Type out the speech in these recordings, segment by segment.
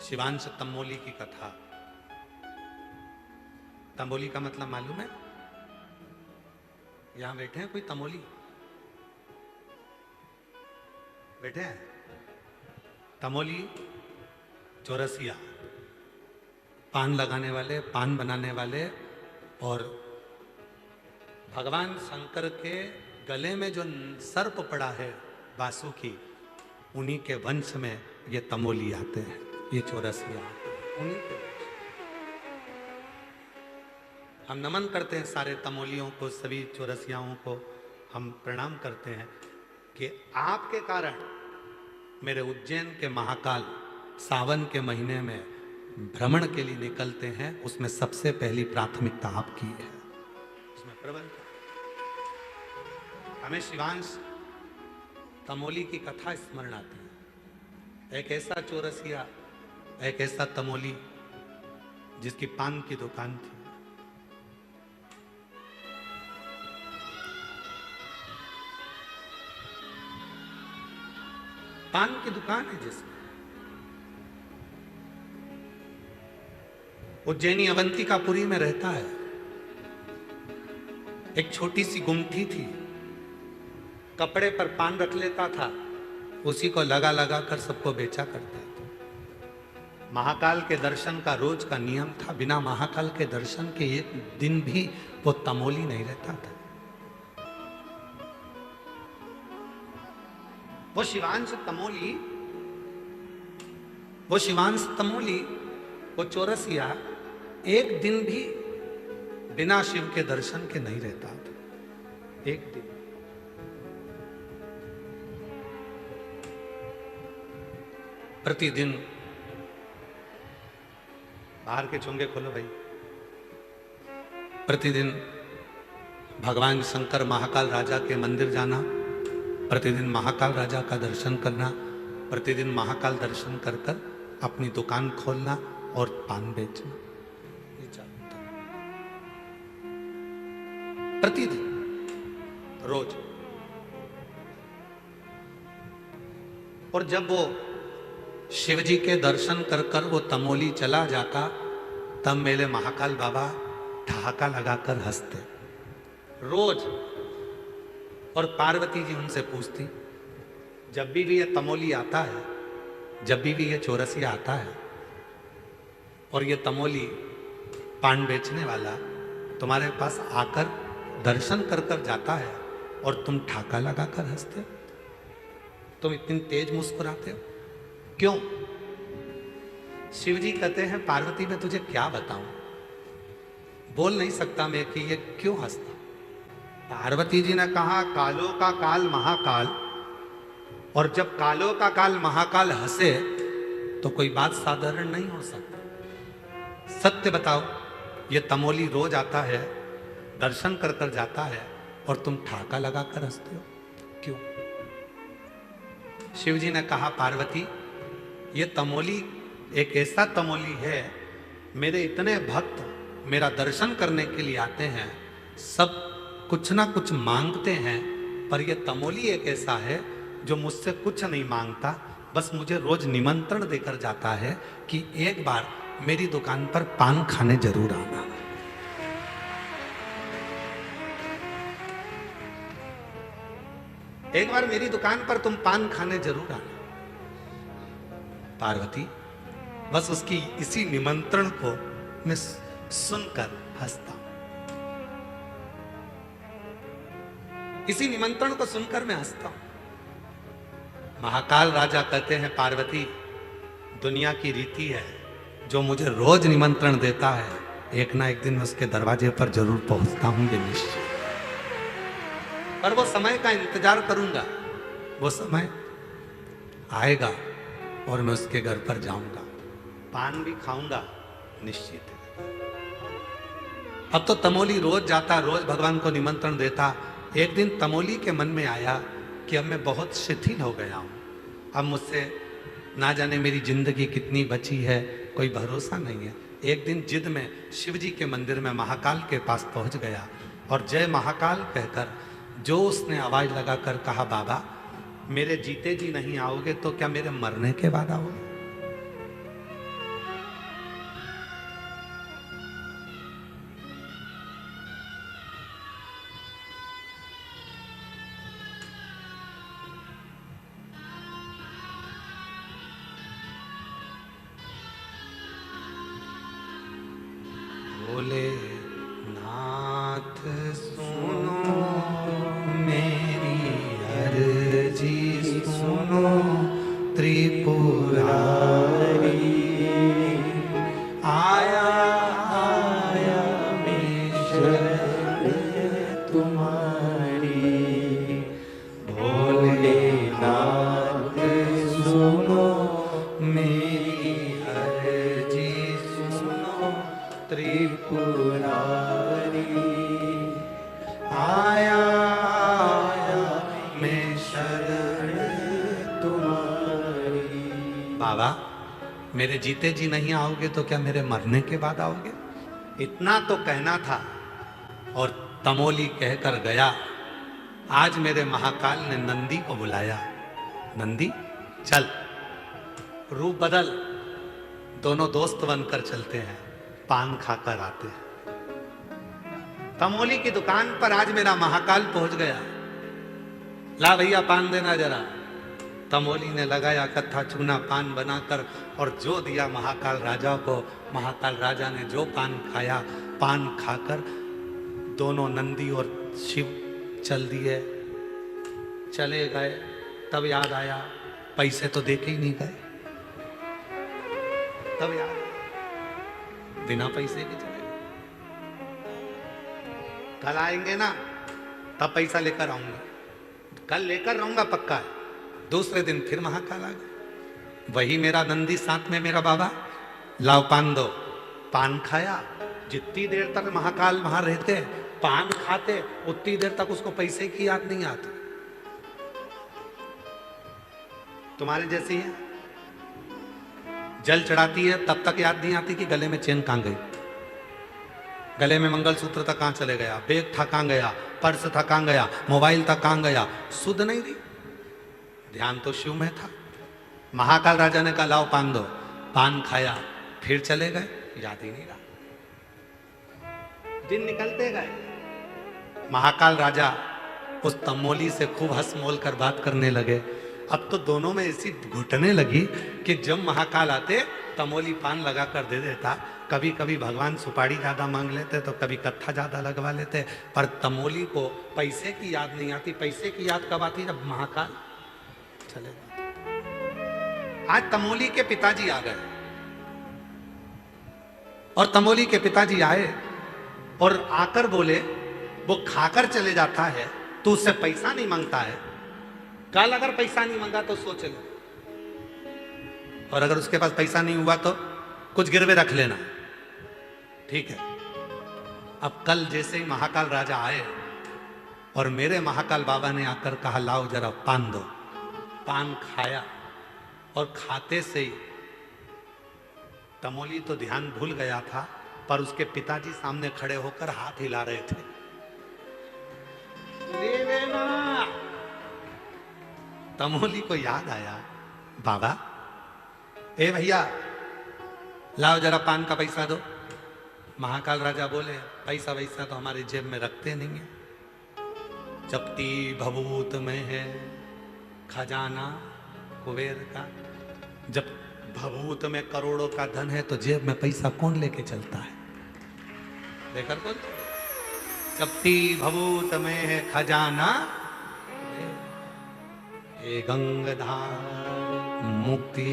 शिवांश तमोली की कथा। तमोली का मतलब मालूम है? यहां बैठे हैं कोई तमोली? बैठे हैं? तमोली चौरसिया, पान लगाने वाले, पान बनाने वाले, और भगवान शंकर के गले में जो सर्प पड़ा है वासुकी, उन्हीं के वंश में ये तमोली आते हैं, ये चौरसिया उन्हीं के। हम नमन करते हैं सारे तमोलियों को, सभी चौरसियाओं को हम प्रणाम करते हैं कि आपके कारण मेरे उज्जैन के महाकाल सावन के महीने में भ्रमण के लिए निकलते हैं, उसमें सबसे पहली प्राथमिकता आपकी है, उसमें प्रबंध। हमें शिवांश तमोली की कथा स्मरण आती है। एक ऐसा चौरसिया, एक ऐसा तमोली जिसकी पान की दुकान थी। पान की दुकान है जिसमें उज्जैनी अवंतिकापुरी में रहता है। एक छोटी सी गुमठी थी, कपड़े पर पान रख लेता था, उसी को लगा लगा कर सबको बेचा करता था। महाकाल के दर्शन का रोज का नियम था, बिना महाकाल के दर्शन के एक दिन भी वो तमोली नहीं रहता था। वो शिवांश तमोली, वो चौरसिया एक दिन भी बिना शिव के दर्शन के नहीं रहता था। एक दिन। प्रतिदिन बाहर के चोंगे खोलो भाई। प्रतिदिन भगवान शंकर महाकाल राजा के मंदिर जाना, प्रतिदिन महाकाल राजा का दर्शन करना, प्रतिदिन महाकाल दर्शन कर कर अपनी दुकान खोलना और पान बेचना, ये चाहता। प्रतिदिन, रोज। और जब वो शिव जी के दर्शन कर कर वो तमोली चला जाता, तब मेरे महाकाल बाबा ठहाका लगाकर हंसते रोज। और पार्वती जी उनसे पूछती, जब भी ये तमोली आता है, जब भी ये चौरसिया आता है और ये तमोली पान बेचने वाला तुम्हारे पास आकर दर्शन कर कर जाता है और तुम ठाका लगाकर हंसते हो, तुम इतनी तेज मुस्कुराते हो, क्यों? शिव जी कहते हैं, पार्वती मैं तुझे क्या बताऊं, बोल नहीं सकता मैं कि ये क्यों हंसता। पार्वती जी ने कहा, कालों का काल महाकाल, और जब कालों का काल महाकाल हंसे तो कोई बात साधारण नहीं हो सकती। सत्य बताओ, ये तमोली रोज आता है, दर्शन कर कर जाता है, और तुम ठाका लगाकर हंसते हो, क्यों? शिव जी ने कहा, पार्वती ये तमोली एक ऐसा तमोली है, मेरे इतने भक्त मेरा दर्शन करने के लिए आते हैं, सब कुछ ना कुछ मांगते हैं, पर यह तमोली एक ऐसा है जो मुझसे कुछ नहीं मांगता, बस मुझे रोज निमंत्रण देकर जाता है कि एक बार मेरी दुकान पर पान खाने जरूर आना। एक बार मेरी दुकान पर तुम पान खाने जरूर आना। पार्वती बस उसकी इसी निमंत्रण को मैं सुनकर हंसता हूं, इसी निमंत्रण को सुनकर मैं हंसता हूं। महाकाल राजा कहते हैं, पार्वती दुनिया की रीति है, जो मुझे रोज निमंत्रण देता है, एक ना एक दिन मैं उसके दरवाजे पर जरूर पहुंचता हूं, ये निश्चय। पर वो समय का इंतजार करूंगा, वो समय आएगा और मैं उसके घर पर जाऊंगा, पान भी खाऊंगा, निश्चित है। अब तो तमोली रोज जाता, रोज भगवान को निमंत्रण देता। एक दिन तमोली के मन में आया कि अब मैं बहुत शिथिल हो गया हूं, अब मुझसे ना जाने मेरी जिंदगी कितनी बची है, कोई भरोसा नहीं है। एक दिन जिद में शिव जी के मंदिर में महाकाल के पास पहुंच गया और जय महाकाल कहकर जो उसने आवाज लगाकर कहा, बाबा मेरे जीते जी नहीं आओगे तो क्या मेरे मरने के बाद आओगे? भोले नाथ सुनो मेरी अर्जी सुनो त्रिपुरारी आया आया मैं शरण तुम्हारी भोले नाथ सुनो मेरी अर्जी सुनो त्रिपुरारी आया आया मैं शरण तुम्हारी। बाबा मेरे जीते जी नहीं आओगे तो क्या मेरे मरने के बाद आओगे? इतना तो कहना था और तमोली कहकर गया। आज मेरे महाकाल ने नंदी को बुलाया। नंदी चल, रूप बदल। दोनों दोस्त बनकर चलते हैं, पान खाकर आते हैं। तमोली की दुकान पर आज मेरा महाकाल पहुंच गया। ला भैया पान देना जरा। तमोली ने लगाया कत्था चूना पान बनाकर और जो दिया महाकाल राजा को। महाकाल राजा ने जो पान खाया, पान खाकर दोनों नंदी और शिव चल दिए, चले गए। तब याद आया पैसे तो देके ही नहीं गए। तब याद बिना पैसे के चले गए। कल आएंगे ना तब पैसा लेकर आऊंगा, कल लेकर रहूंगा पक्का है। दूसरे दिन फिर महाकाल आ गए। वही मेरा नंदी साथ में मेरा बाबा। लाओ पान दो। पान खाया। जितनी देर तक महाकाल वहां रहते पान खाते उतनी देर तक उसको पैसे की याद नहीं आती। तुम्हारे जैसी है, जल चढ़ाती है तब तक याद नहीं आती कि गले में चेन कहां गई, गले में मंगलसूत्र तक कहां चले गया, बैग था कहां गया, पर्स था कहां गया, मोबाइल था कहां गया। सुध नहीं रही। ध्यान तो शिव में था। महाकाल राजा ने कहा लाओ पान दो। पान खाया, फिर चले गए, याद ही नहीं रहा। दिन निकलते गए। महाकाल राजा उस तमोली से खूब हंस मोल कर बात करने लगे। अब तो दोनों में ऐसी घुटने लगी कि जब महाकाल आते तमोली पान लगा कर दे देता। कभी कभी भगवान सुपारी ज्यादा मांग लेते तो कभी कत्था ज्यादा लगवा लेते, पर तमोली को पैसे की याद नहीं आती। पैसे की याद कब आती? जब महाकाल चले गए। आज तमोली के पिताजी आ गए और तमोली के पिताजी आए और आकर बोले वो खाकर चले जाता है तो उससे पैसा नहीं मांगता है। कल अगर पैसा नहीं मांगा तो सोच लो, और अगर उसके पास पैसा नहीं हुआ तो कुछ गिरवे रख लेना, ठीक है। अब कल जैसे ही महाकाल राजा आए और मेरे महाकाल बाबा ने आकर कहा लाओ जरा पान दो। पान खाया और खाते से ही तमोली तो ध्यान भूल गया था, पर उसके पिताजी सामने खड़े होकर हाथ हिला रहे थे। ले लेना। तमोली को याद आया, बाबा ए भैया लाओ जरा पान का पैसा दो। महाकाल राजा बोले पैसा वैसा तो हमारी जेब में रखते नहीं है। जप्ती भभूत में है खजाना कुबेर का। जब भभूत में करोड़ों का धन है तो जेब में पैसा कौन लेके चलता है? लेकर बोल। जप्ती भभूत में है खजाना ये गंगाधार मुक्ति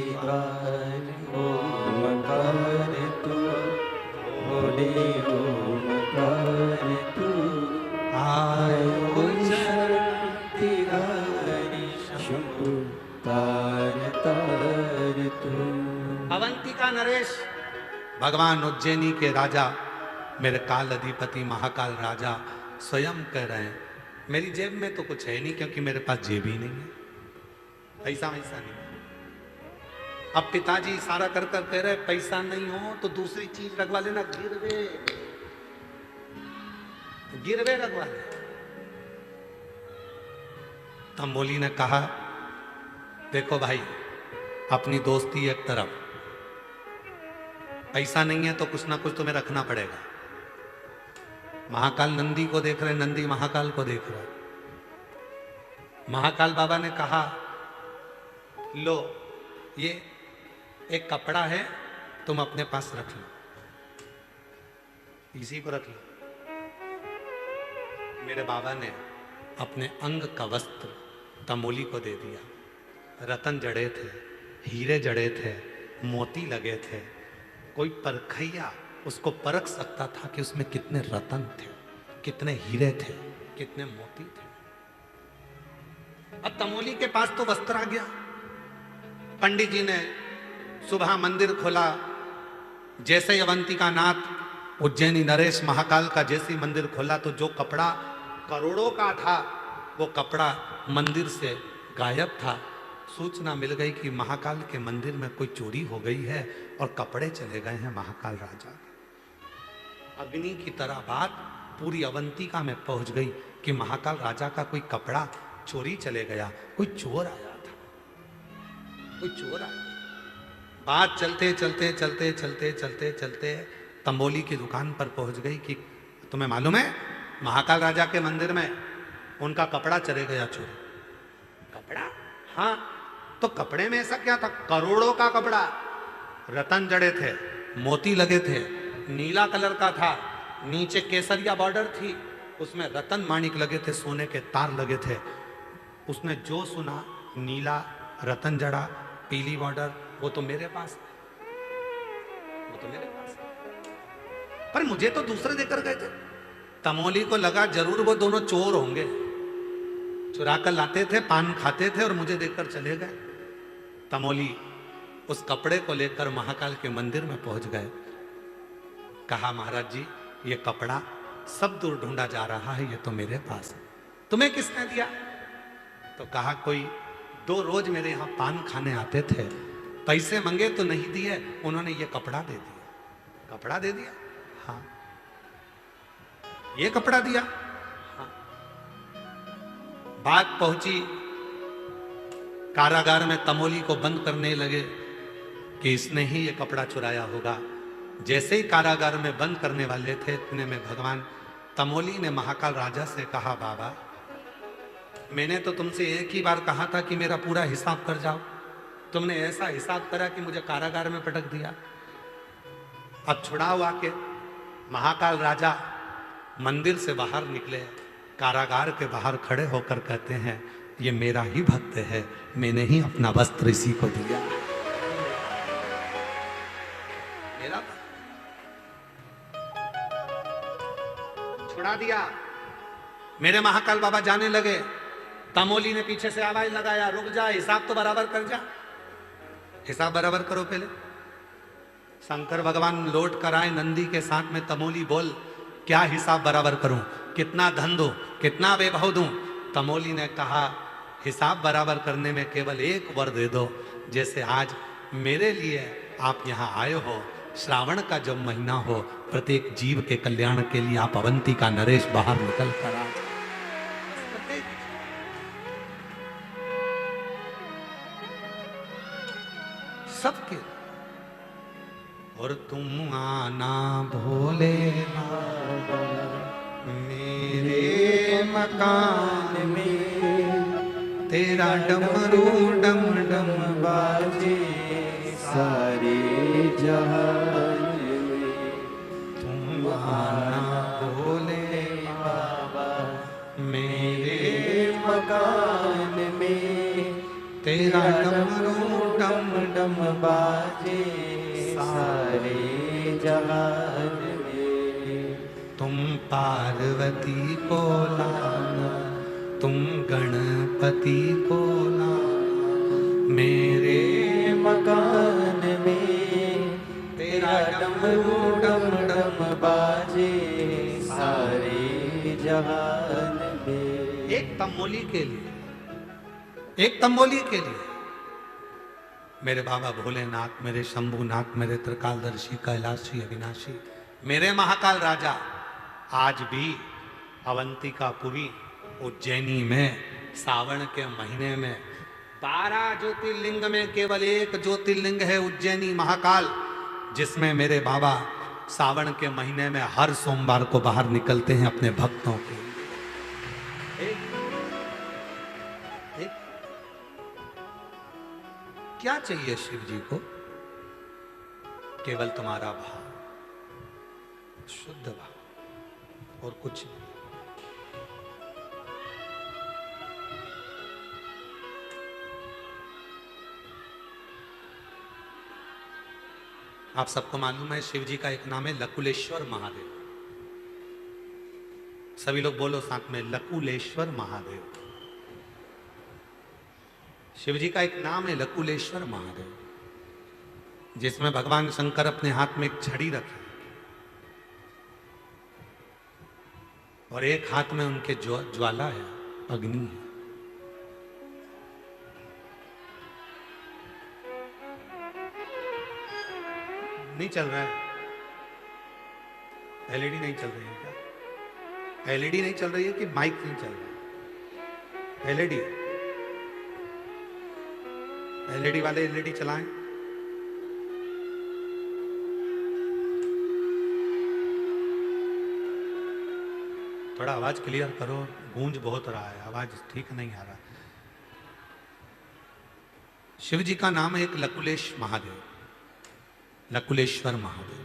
अवंतिका नरेश भगवान उज्जैनी के राजा मेरे काल अधिपति महाकाल राजा स्वयं कह रहे हैं मेरी जेब में तो कुछ है नहीं, क्योंकि मेरे पास जेब ही नहीं है, पैसा वैसा नहीं। अब पिताजी इशारा कर कर कह रहे पैसा नहीं हो तो दूसरी चीज रखवा लेना, गिरवे गिरवे रखवा ले। तंबोली ने कहा देखो भाई अपनी दोस्ती एक तरफ, पैसा नहीं है तो कुछ ना कुछ तुम्हें रखना पड़ेगा। महाकाल नंदी को देख रहे, नंदी महाकाल को देख रहे। महाकाल बाबा ने कहा लो ये एक कपड़ा है तुम अपने पास रख लो। इसी को रख लो। मेरे बाबा ने अपने अंग का वस्त्र तमोली को दे दिया। रतन जड़े थे, हीरे जड़े थे, मोती लगे थे। कोई परखैया उसको परख सकता था कि उसमें कितने रतन थे, कितने हीरे थे, कितने मोती थे। अब तमोली के पास तो वस्त्र आ गया। पंडित जी ने सुबह मंदिर खोला। जैसे ही अवंतिका नाथ उज्जैनी नरेश महाकाल का जैसे ही मंदिर खोला तो जो कपड़ा करोड़ों का था वो कपड़ा मंदिर से गायब था। सूचना मिल गई कि महाकाल के मंदिर में कोई चोरी हो गई है और कपड़े चले गए हैं महाकाल राजा के। अग्नि की तरह बात पूरी अवंतिका में पहुंच गई कि महाकाल राजा का कोई कपड़ा चोरी चले गया, कोई चोर आया था, कोई चोर आया। बात चलते चलते चलते चलते चलते चलते तंबोली की दुकान पर पहुंच गई कि तुम्हें मालूम है महाकाल राजा के मंदिर में उनका कपड़ा चले गया चोरी। कपड़ा? हाँ। तो कपड़े में ऐसा क्या था? करोड़ों का कपड़ा, रतन जड़े थे, मोती लगे थे, नीला कलर का था, नीचे केसरिया बॉर्डर थी, उसमें रतन माणिक लगे थे, सोने के तार लगे थे। उसने जो सुना नीला रतन जड़ा पीली बॉर्डर, वो तो मेरे पास है, वो तो मेरे पास है। पर मुझे तो दूसरे देकर गए थे। तमोली को लगा जरूर वो दोनों चोर होंगे, चुरा कर लाते थे, पान खाते थे और मुझे देकर चले गए। तमोली उस कपड़े को लेकर महाकाल के मंदिर में पहुंच गए। कहा महाराज जी ये कपड़ा सब दूर ढूंढा जा रहा है, ये तो मेरे पास है, तुम्हें किसने दिया? तो कहा कोई 2 रोज मेरे यहां पान खाने आते थे, पैसे मंगे तो नहीं दिए, उन्होंने ये कपड़ा दे दिया। कपड़ा दे दिया? हाँ। ये कपड़ा दिया? हाँ। बात पहुंची कारागार में, तमोली को बंद करने लगे कि इसने ही ये कपड़ा चुराया होगा। जैसे ही कारागार में बंद करने वाले थे इतने में भगवान तमोली ने महाकाल राजा से कहा बाबा मैंने तो तुमसे एक ही बार कहा था कि मेरा पूरा हिसाब कर जाओ, तुमने ऐसा हिसाब करा कि मुझे कारागार में पटक दिया। अब छुड़ाओ आके। महाकाल राजा मंदिर से बाहर निकले, कारागार के बाहर खड़े होकर कहते हैं ये मेरा ही भक्त है, मैंने ही अपना वस्त्र इसी को दिया। मेरा छुड़ा दिया। मेरे महाकाल बाबा जाने लगे। तमोली ने पीछे से आवाज लगाया रुक जा, हिसाब तो बराबर कर जा, हिसाब बराबर करो पहले। शंकर भगवान लौट कर आए नंदी के साथ में। तमोली बोल क्या हिसाब बराबर करूं, कितना धन दूं, कितना वैभव दूं? तमोली ने कहा हिसाब बराबर करने में केवल एक वर दे दो। जैसे आज मेरे लिए आप यहाँ आए हो, श्रावण का जब महीना हो, प्रत्येक जीव के कल्याण के लिए आप अवंती का नरेश बाहर निकल कर आ। सबके और तुम आना भोले बाबा मेरे मकान में, तेरा डमरू डम डम बाजे सारे जहान में। तुम आना भोले बाबा मेरे मकान में, तेरा डमरू डम डम बाजे सारे जहान में। तुम पार्वती को लाना, तुम गणपति को लाना मेरे मकान में, तेरा डमरू डम डम बाजे सारे जहान में। एक तमोली के लिए, एक तंबोली के लिए मेरे बाबा भोलेनाथ, मेरे शंभुनाथ, मेरे त्रिकालदर्शी, कैलाशी, अविनाशी, मेरे महाकाल राजा आज भी अवंतिकापुरी उज्जैनी में सावन के महीने में 12 ज्योतिर्लिंग में केवल एक ज्योतिर्लिंग है उज्जैनी महाकाल, जिसमें मेरे बाबा सावन के महीने में हर सोमवार को बाहर निकलते हैं अपने भक्तों के लिए। क्या चाहिए शिव जी को? केवल तुम्हारा भाव। शुद्ध भाव और कुछ नहीं। आप सबको मालूम है शिव जी का एक नाम है लकुलेश्वर महादेव। सभी लोग बोलो साथ में, लकुलेश्वर महादेव। शिव जी का एक नाम है लकुलेश्वर महादेव, जिसमें भगवान शंकर अपने हाथ में एक छड़ी रखे और एक हाथ में उनके ज्वाला है, अग्नि है। नहीं चल रहा है? एलईडी नहीं चल रही है क्या? एलईडी नहीं चल रही है कि माइक नहीं चल रहा है? एलईडी, एलईडी वाले एलईडी चलाएं। थोड़ा आवाज क्लियर करो, गूंज बहुत रहा है, आवाज ठीक नहीं आ रहा। शिव जी का नाम है एक लकुलेश महादेव, लकुलेश्वर महादेव।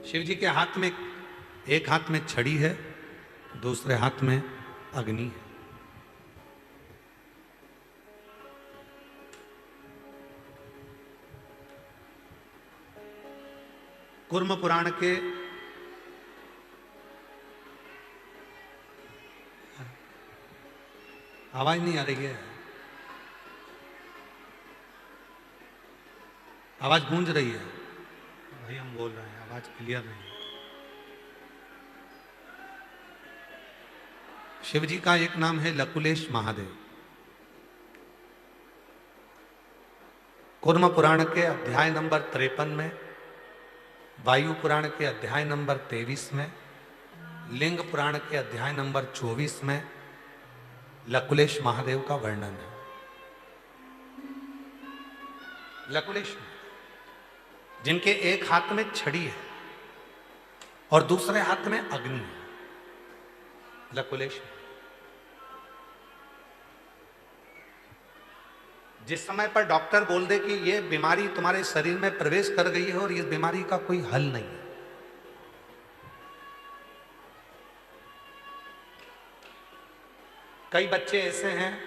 शिव जी के हाथ में, एक हाथ में छड़ी है, दूसरे हाथ में अग्नि है। कुर्म पुराण के आवाज नहीं आ रही है, आवाज गूंज रही है भाई, हम बोल रहे हैं, आवाज क्लियर नहीं है। शिव जी का एक नाम है लकुलेश महादेव। कुर्म पुराण के अध्याय नंबर 53 में, वायु पुराण के अध्याय नंबर 23 में, लिंग पुराण के अध्याय नंबर 24 में लकुलेश महादेव का वर्णन है। लकुलेश जिनके एक हाथ में छड़ी है और दूसरे हाथ में अग्नि है, लकुलेश। जिस समय पर डॉक्टर बोल दे कि ये बीमारी तुम्हारे शरीर में प्रवेश कर गई है और इस बीमारी का कोई हल नहीं है, कई बच्चे ऐसे हैं,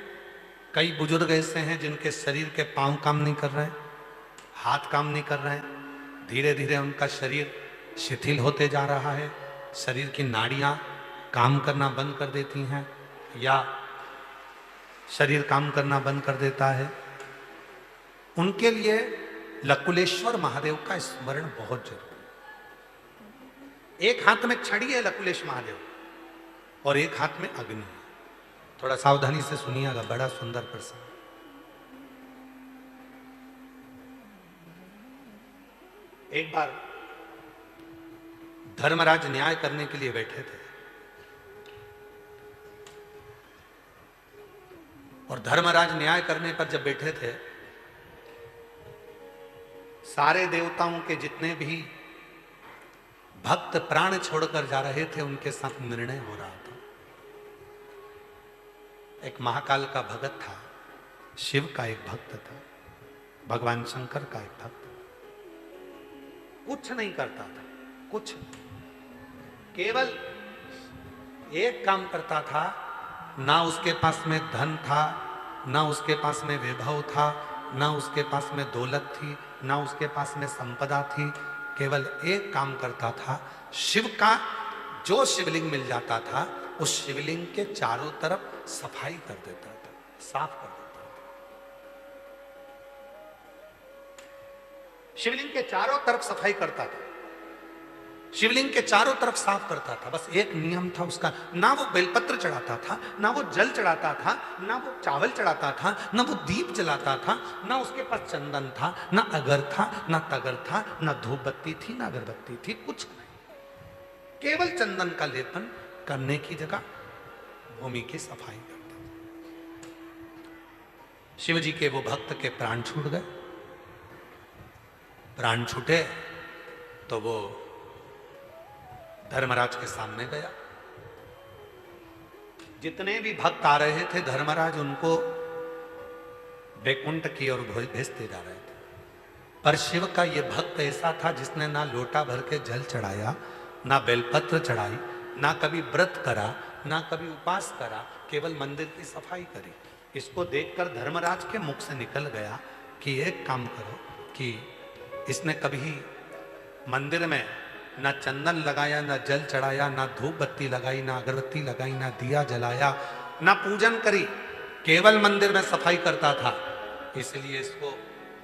कई बुजुर्ग ऐसे हैं जिनके शरीर के पांव काम नहीं कर रहे हैं, हाथ काम नहीं कर रहे हैं, धीरे धीरे उनका शरीर शिथिल होते जा रहा है, शरीर की नाड़ियां काम करना बंद कर देती हैं या शरीर काम करना बंद कर देता है। उनके लिए लकुलेश्वर महादेव का स्मरण बहुत जरूरी है। एक हाथ में छड़ी है लकुलेश महादेव और एक हाथ में अग्नि है। थोड़ा सावधानी से सुनिएगा, बड़ा सुंदर प्रसंग। एक बार धर्मराज न्याय करने के लिए बैठे थे और धर्मराज न्याय करने पर जब बैठे थे, सारे देवताओं के जितने भी भक्त प्राण छोड़कर जा रहे थे उनके साथ निर्णय हो रहा था। एक महाकाल का भगत था, शिव का एक भक्त था, भगवान शंकर का एक भक्त, कुछ नहीं करता था, कुछ केवल एक काम करता था। ना उसके पास में धन था, ना उसके पास में वैभव था, ना उसके पास में दौलत थी, ना उसके पास में संपदा थी। केवल एक काम करता था, शिव का जो शिवलिंग मिल जाता था उस शिवलिंग के चारों तरफ सफाई कर देता था, साफ कर देता था। शिवलिंग के चारों तरफ सफाई करता था, शिवलिंग के चारों तरफ साफ करता था। बस एक नियम था उसका, ना वो बेलपत्र चढ़ाता था, ना वो जल चढ़ाता था, ना वो चावल चढ़ाता था, ना वो दीप जलाता था, ना उसके पास चंदन था, ना अगर था, ना तगर था, ना धूप बत्ती थी, ना अगरबत्ती थी, कुछ नहीं। केवल चंदन का लेपन करने की जगह भूमि की सफाई करता था। शिव जी के वो भक्त के प्राण छूट गए। प्राण छूटे तो वो धर्मराज के सामने गया। जितने भी भक्त आ रहे थे धर्मराज उनको वैकुंठ की ओर भेजते जा रहे थे। पर शिव का ये भक्त ऐसा था जिसने ना लोटा भर के जल चढ़ाया, ना बेलपत्र चढ़ाई, ना कभी व्रत करा, ना कभी उपास करा, केवल मंदिर की सफाई करी। इसको देखकर धर्मराज के मुख से निकल गया कि एक काम करो कि इसने कभी मंदिर में ना चंदन लगाया, ना जल चढ़ाया, ना धूप बत्ती लगाई, ना अगरबत्ती लगाई, ना दिया जलाया, ना पूजन करी, केवल मंदिर में सफाई करता था, इसलिए इसको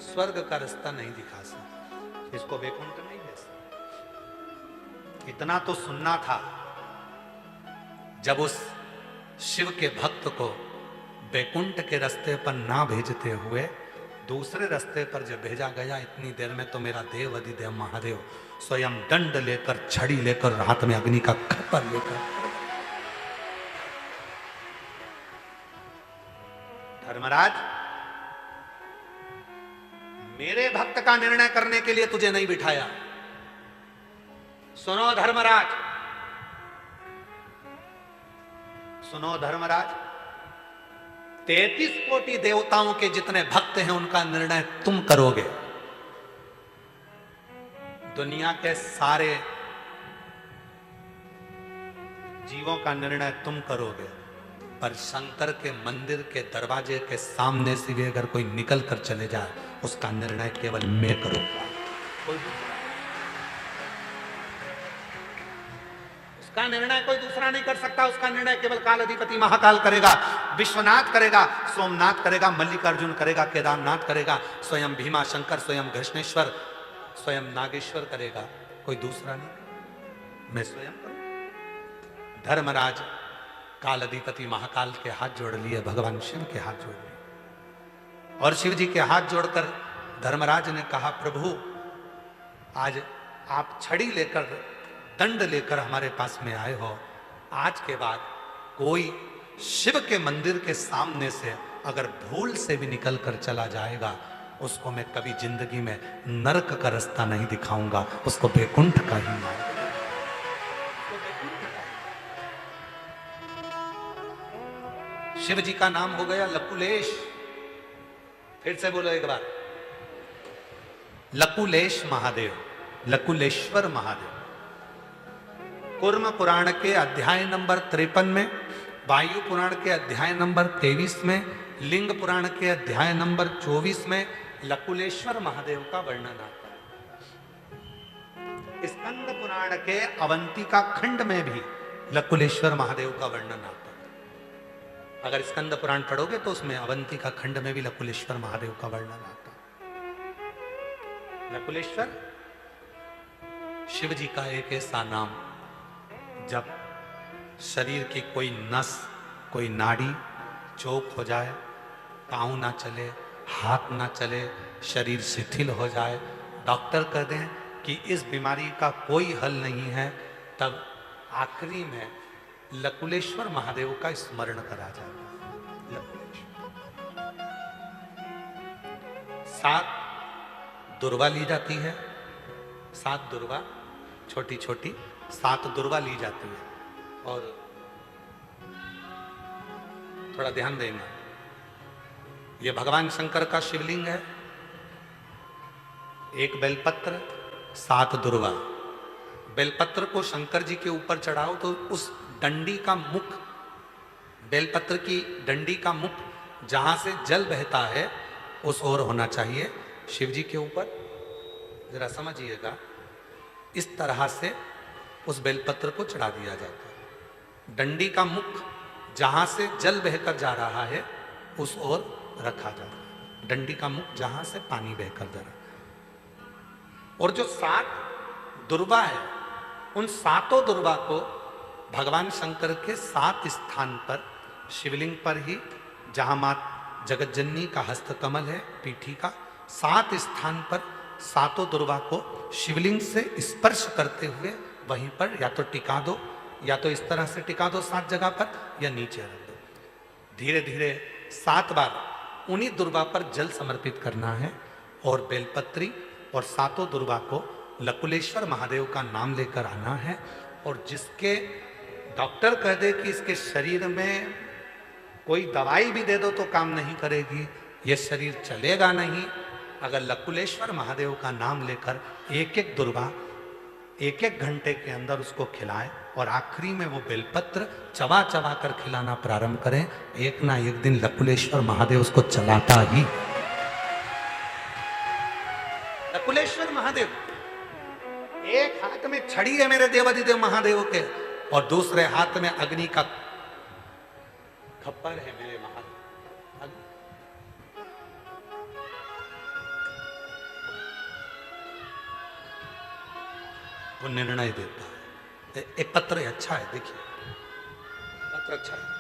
स्वर्ग का रास्ता नहीं दिखा सकता, इसको वैकुंठ नहीं दे सकता। इतना तो सुनना था। जब उस शिव के भक्त को वैकुंठ के रास्ते पर ना भेजते हुए दूसरे रास्ते पर जब भेजा गया, इतनी देर में तो मेरा देव अधिदेव महादेव स्वयं दंड लेकर, छड़ी लेकर, हाथ में अग्नि का खप्पर लेकर, धर्मराज मेरे भक्त का निर्णय करने के लिए तुझे नहीं बिठाया। सुनो धर्मराज, सुनो धर्मराज, 33 कोटि देवताओं के जितने भक्त हैं उनका निर्णय तुम करोगे, दुनिया के सारे जीवों का निर्णय तुम करोगे, पर शंकर के मंदिर के दरवाजे के सामने से भी अगर कोई निकल कर चले जाए, उसका निर्णय केवल मैं करूंगा। उसका निर्णय कोई दूसरा नहीं कर सकता। उसका निर्णय केवल काल अधिपति महाकाल करेगा, विश्वनाथ करेगा, सोमनाथ करेगा, मल्लिकार्जुन करेगा, केदारनाथ करेगा, स्वयं भीमा शंकर, स्वयं घृष्णेश्वर, स्वयं नागेश्वर करेगा, कोई दूसरा नहीं, मैं स्वयं करूं। धर्मराज काल अधिपति महाकाल के हाथ जोड़ लिए, भगवान शिव के हाथ जोड़ लिए, और शिव जी के हाथ जोड़कर धर्मराज ने कहा, प्रभु आज आप छड़ी लेकर, दंड लेकर हमारे पास में आए हो, आज के बाद कोई शिव के मंदिर के सामने से अगर भूल से भी निकल कर चला जाएगा, उसको मैं कभी जिंदगी में नरक का रास्ता नहीं दिखाऊंगा, उसको वैकुंठ का ही मार्ग। शिव जी का नाम हो गया लकुलेश। फिर से बोलो एक बार, लकुलेश महादेव, लकुलेश्वर महादेव। कूर्म पुराण के अध्याय नंबर 53 में, वायु पुराण के अध्याय नंबर 23 में, लिंग पुराण के अध्याय नंबर 24 में लकुलेश्वर महादेव का वर्णन आता है। स्कंद पुराण के अवंतिका खंड में भी लकुलेश्वर महादेव का वर्णन आता है। अगर स्कंद पुराण पढ़ोगे तो उसमें अवंतिका खंड में भी लकुलेश्वर महादेव का वर्णन आता है। लकुलेश्वर शिव जी का एक ऐसा नाम, जब शरीर की कोई नस, कोई नाड़ी चौक हो जाए, पाँव ना चले, हाथ ना चले, शरीर शिथिल हो जाए, डॉक्टर कह दें कि इस बीमारी का कोई हल नहीं है, तब आखिरी में लकुलेश्वर महादेव का स्मरण करा जाता है। 7 दुर्वा ली जाती है, 7 दुर्वा, छोटी छोटी 7 दुर्वा ली जाती है। और थोड़ा ध्यान देना, ये भगवान शंकर का शिवलिंग है। एक बेलपत्र, 7 दुर्वा। बेलपत्र को शंकर जी के ऊपर चढ़ाओ तो उस डंडी का मुख, बेलपत्र की डंडी का मुख जहां से जल बहता है उस ओर होना चाहिए शिव जी के ऊपर। जरा समझिएगा, इस तरह से उस बेलपत्र को चढ़ा दिया जाता है। डंडी का मुख जहां से जल बहकर जा रहा है उस ओर रखा जाता है। डंडी का मुख जहां से पानी बहकर जा रहा है। और जो 7 दुर्वा है, उन 7 दुर्वा को भगवान शंकर के 7 स्थान पर, शिवलिंग पर ही, जहां मां जगतजननी का हस्तकमल है, पीठी का, 7 स्थान पर 7 दुर्वा को शिवलिंग से स्पर्श करते हुए वहीं पर या तो टिका दो, या तो इस तरह से टिका दो 7 जगह पर, या नीचे रख दो। धीरे धीरे 7 बार उन्हीं दुर्वा पर जल समर्पित करना है, और बेलपत्री और 7 दुर्वा को लकुलेश्वर महादेव का नाम लेकर आना है। और जिसके डॉक्टर कह दे कि इसके शरीर में कोई दवाई भी दे दो तो काम नहीं करेगी, ये शरीर चलेगा नहीं, अगर लकुलेश्वर महादेव का नाम लेकर एक एक दुर्वा एक एक घंटे के अंदर उसको खिलाएं और आखिरी में वो बेलपत्र चबा चबा कर खिलाना प्रारंभ करें, एक ना एक दिन लकुलेश्वर महादेव उसको चलाता ही। लकुलेश्वर महादेव, एक हाथ में छड़ी है मेरे देवाधिदेव महादेव के और दूसरे हाथ में अग्नि का खप्पर है मेरे महादेव। वो निर्णय देता है। एक पत्र अच्छा है, देखिए पत्र अच्छा है।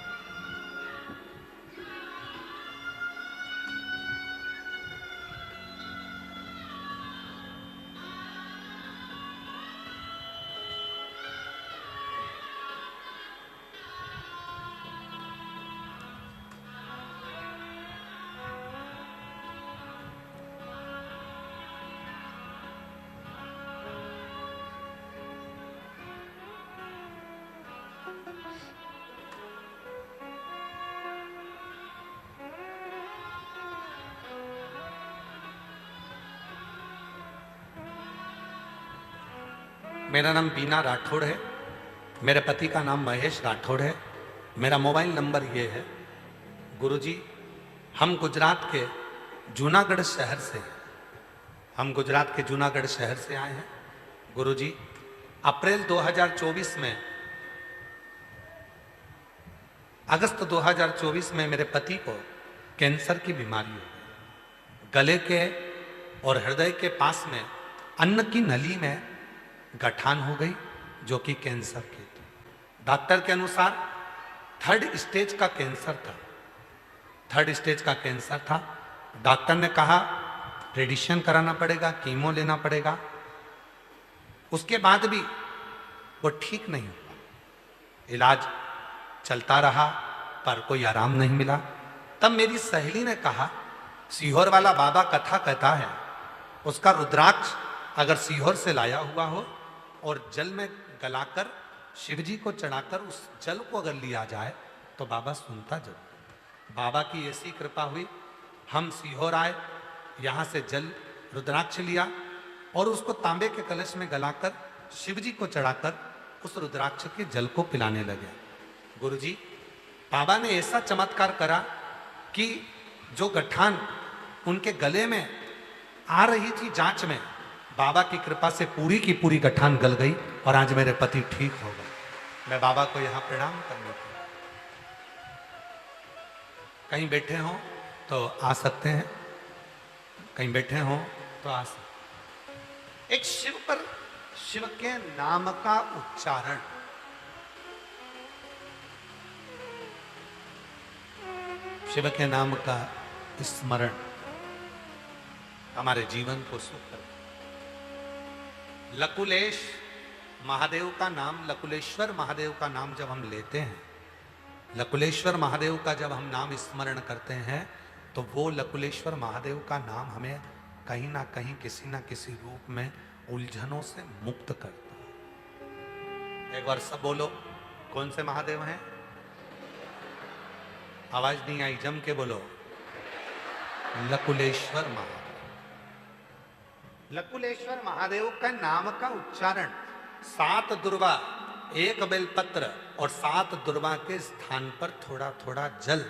मेरा नाम बीना राठौड़ है, मेरे पति का नाम महेश राठौड़ है। मेरा मोबाइल नंबर ये है। गुरुजी, हम गुजरात के जूनागढ़ शहर से आए हैं। गुरुजी, अप्रैल 2024 में, अगस्त 2024 में मेरे पति को कैंसर की बीमारी हो गई। गले के और हृदय के पास में अन्न की नली में गठान हो गई, जो कि कैंसर की थी। डॉक्टर के अनुसार 3rd स्टेज का कैंसर था। डॉक्टर ने कहा रेडिएशन कराना पड़ेगा, कीमो लेना पड़ेगा। उसके बाद भी वो ठीक नहीं हुआ। इलाज चलता रहा पर कोई आराम नहीं मिला। तब मेरी सहेली ने कहा, सीहोर वाला बाबा कथा कहता है, उसका रुद्राक्ष अगर सीहोर से लाया हुआ हो और जल में गलाकर शिव जी को चढ़ाकर उस जल को अगर लिया जाए तो बाबा सुनता जरूर। बाबा की ऐसी कृपा हुई, हम सीहोर आए, यहाँ से जल रुद्राक्ष लिया और उसको तांबे के कलश में गलाकर शिव जी को चढ़ाकर उस रुद्राक्ष के जल को पिलाने लगे। गुरुजी, बाबा ने ऐसा चमत्कार करा कि जो गठान उनके गले में आ रही थी जांच में, बाबा की कृपा से पूरी की पूरी गठान गल गई और आज मेरे पति ठीक हो गए। मैं बाबा को यहां प्रणाम करने के लिए, कहीं बैठे हो तो आ सकते हैं, कहीं बैठे हो तो आ सकते। एक शिव के नाम का उच्चारण, शिव के नाम का स्मरण हमारे जीवन को सुख कर। लकुलेश महादेव का नाम, लकुलेश्वर महादेव का नाम जब हम लेते हैं, लकुलेश्वर महादेव का जब हम नाम स्मरण करते हैं तो वो लकुलेश्वर महादेव का नाम हमें कहीं ना कहीं किसी ना किसी रूप में उलझनों से मुक्त करता है। एक बार सब बोलो, कौन से महादेव हैं? आवाज नहीं आई, जम के बोलो। लकुलेश्वर महादेव। लकुलेश्वर महादेव का नाम का उच्चारण 7 दुर्वा, 1 बेलपत्र और 7 दुर्वा के स्थान पर थोड़ा थोड़ा जल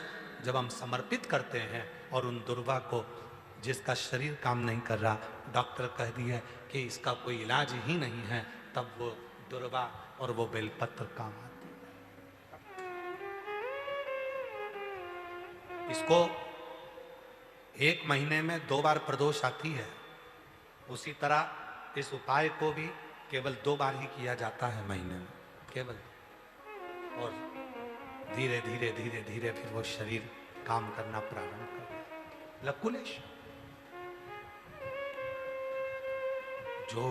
जब हम समर्पित करते हैं और उन दुर्वा को, जिसका शरीर काम नहीं कर रहा, डॉक्टर कह दिया कि इसका कोई इलाज ही नहीं है, तब वो दुर्वा और वो बेलपत्र काम आते हैं। इसको 1 महीने में 2 बार प्रदोष आती है, उसी तरह इस उपाय को भी केवल 2 बार ही किया जाता है महीने में केवल, और धीरे धीरे धीरे धीरे फिर वो शरीर काम करना प्रारंभ कर। लकुलेश जो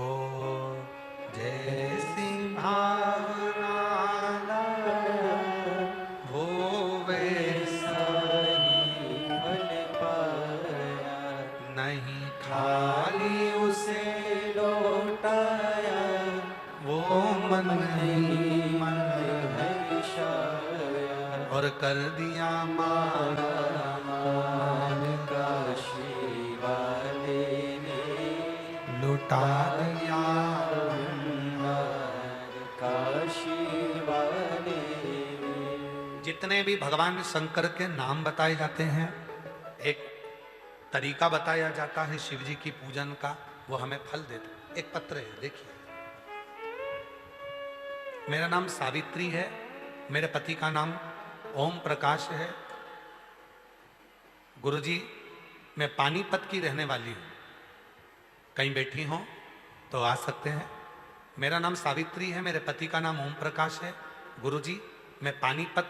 जैसी भावना वो वैसा ही फल पाया, नहीं खाली उसे लौटाया, वो मन नहीं मन हर्षाया, और कर दिया मान काशी वाले लुटा लिया। जितने भी भगवान शंकर के नाम बताए जाते हैं, एक तरीका बताया जाता है शिव जी की पूजन का, वो हमें फल देते हैं। एक पत्र है, देखिए। मेरा नाम सावित्री है, मेरे पति का नाम ओम प्रकाश है। गुरुजी, मैं पानीपत की रहने वाली हूं, कहीं बैठी हो तो आ सकते हैं। मेरा नाम सावित्री है, मेरे पति का नाम ओम प्रकाश है। गुरुजी, मैं पानीपत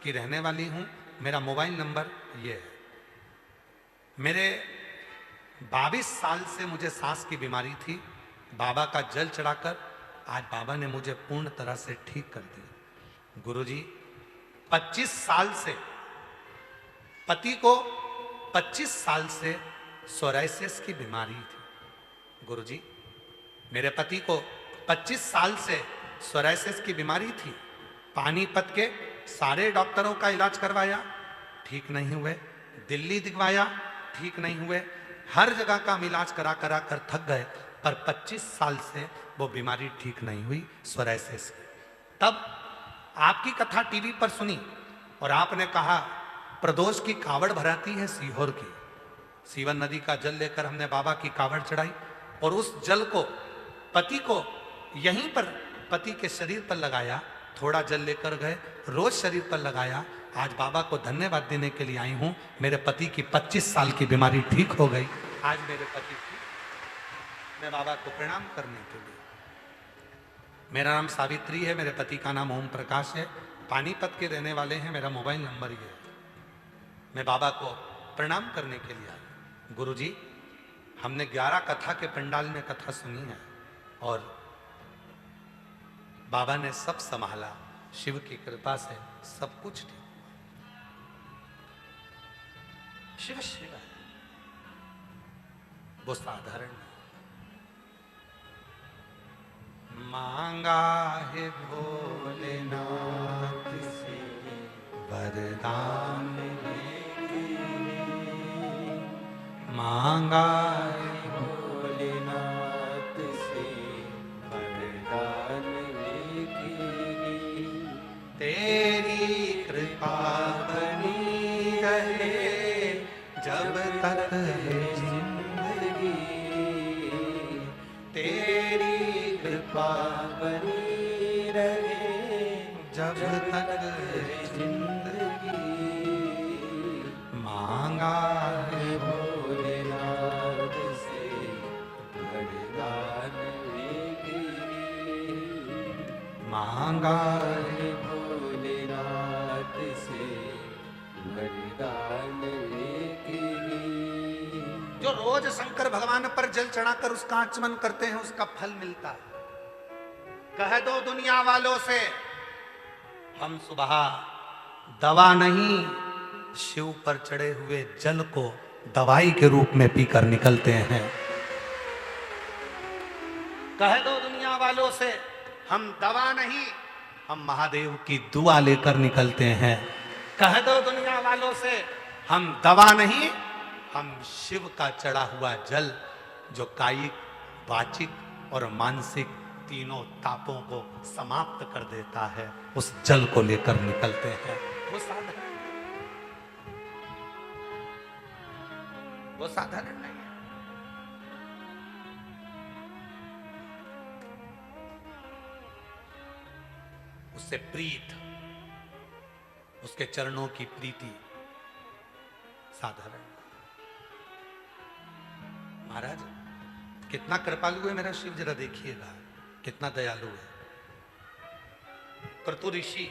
की रहने वाली हूं, मेरा मोबाइल नंबर ये है। मेरे 22 साल से मुझे सांस की बीमारी थी। बाबा का जल चढ़ाकर आज बाबा ने मुझे पूर्ण तरह से ठीक कर दिया। गुरुजी, 25 साल से पति को 25 साल से सोराइसिस की बीमारी थी। गुरुजी, मेरे पति को 25 साल से सोराइसिस की बीमारी थी। पानीपत के सारे डॉक्टरों का इलाज करवाया, ठीक नहीं हुए। दिल्ली दिखवाया, ठीक नहीं हुए। हर जगह का हम इलाज करा करा कर थक गए, पर 25 साल से वो बीमारी ठीक नहीं हुई, सोराइसिस की। तब आपकी कथा टीवी पर सुनी और आपने कहा प्रदोष की कावड़ भराती है सीहोर की। सीवन नदी का जल लेकर हमने बाबा की कावड़ चढ़ाई और उस जल को पति को यहीं पर पति के शरीर पर लगाया। थोड़ा जल लेकर गए, रोज शरीर पर लगाया। आज बाबा को धन्यवाद देने के लिए आई हूं। मेरे पति की 25 साल की बीमारी ठीक हो गई। आज मेरे पति की मैं बाबा को प्रणाम करने के लिए। मेरा नाम सावित्री है, मेरे पति का नाम ओम प्रकाश है। पानीपत के रहने वाले हैं, मेरा मोबाइल नंबर ये है। मैं बाबा को प्रणाम करने के लिए आया। गुरुजी, हमने 11 कथा के पंडाल में कथा सुनी है और बाबा ने सब संभाला। शिव की कृपा से सब कुछ ठीक हुआ। शिव शिव है, वो साधारण नहीं। मांगा है भोलेनाथ से वरदान, मांगा है भोलेनाथ से वरदान, तेरी कृपा बनी रहे जब तक है जिंदगी, तेरी कृपा बनी रहे जब तक है जिंदगी। मांगा है भोलेनाथ से वरदान लेके, मांगा है से वरदान लेके। जो रोज शंकर भगवान पर जल चढ़ाकर उसका आचमन करते हैं, उसका फल मिलता है। कह दो दुनिया वालों से, हम सुबह दवा नहीं, शिव पर चढ़े हुए जल को दवाई के रूप में पीकर निकलते हैं। कह दो दुनिया वालों से, हम दवा नहीं, हम महादेव की दुआ लेकर निकलते हैं। कह दो दुनिया वालों से, हम दवा नहीं, हम शिव का चढ़ा हुआ जल जो कायिक, वाचिक और मानसिक तीनों तापों को समाप्त कर देता है, उस जल को लेकर निकलते हैं। वो साधारण नहीं है। उससे प्रीत, उसके चरणों की प्रीति साधारण। महाराज कितना कृपालु है मेरा शिव, जरा देखिएगा कितना दयालु है। क्रतु ऋषि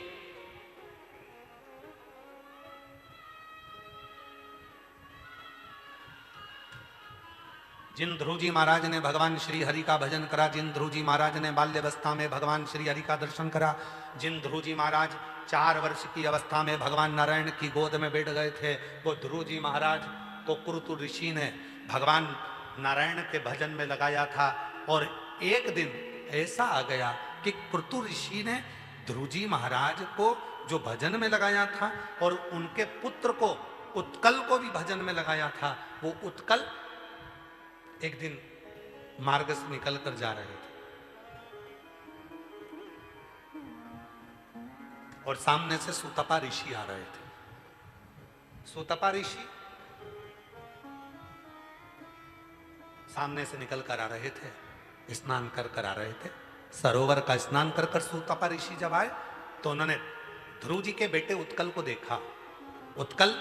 जिन ध्रुवजी महाराज ने भगवान श्री हरि का भजन करा, जिन ध्रुवजी महाराज ने बाल्यावस्था में भगवान श्री हरि का दर्शन करा, जिन ध्रुवजी महाराज 4 वर्ष की अवस्था में भगवान नारायण की गोद में बैठ गए थे, वो ध्रुवजी महाराज को क्रतु ऋषि ने भगवान नारायण के भजन में लगाया था। और एक दिन ऐसा आ गया कि क्रतु ऋषि ने ध्रुवजी महाराज को जो भजन में लगाया था और उनके पुत्र को उत्कल को भी भजन में लगाया था। वो उत्कल एक दिन मार्ग से निकल कर जा रहे थे और सामने से सुतपा ऋषि आ रहे थे। सुतपा ऋषि सामने से निकल कर आ रहे थे, स्नान कर कर आ रहे थे। सरोवर का स्नान कर कर सुतपा ऋषि जब आए तो उन्होंने ध्रुव जी के बेटे उत्कल को देखा। उत्कल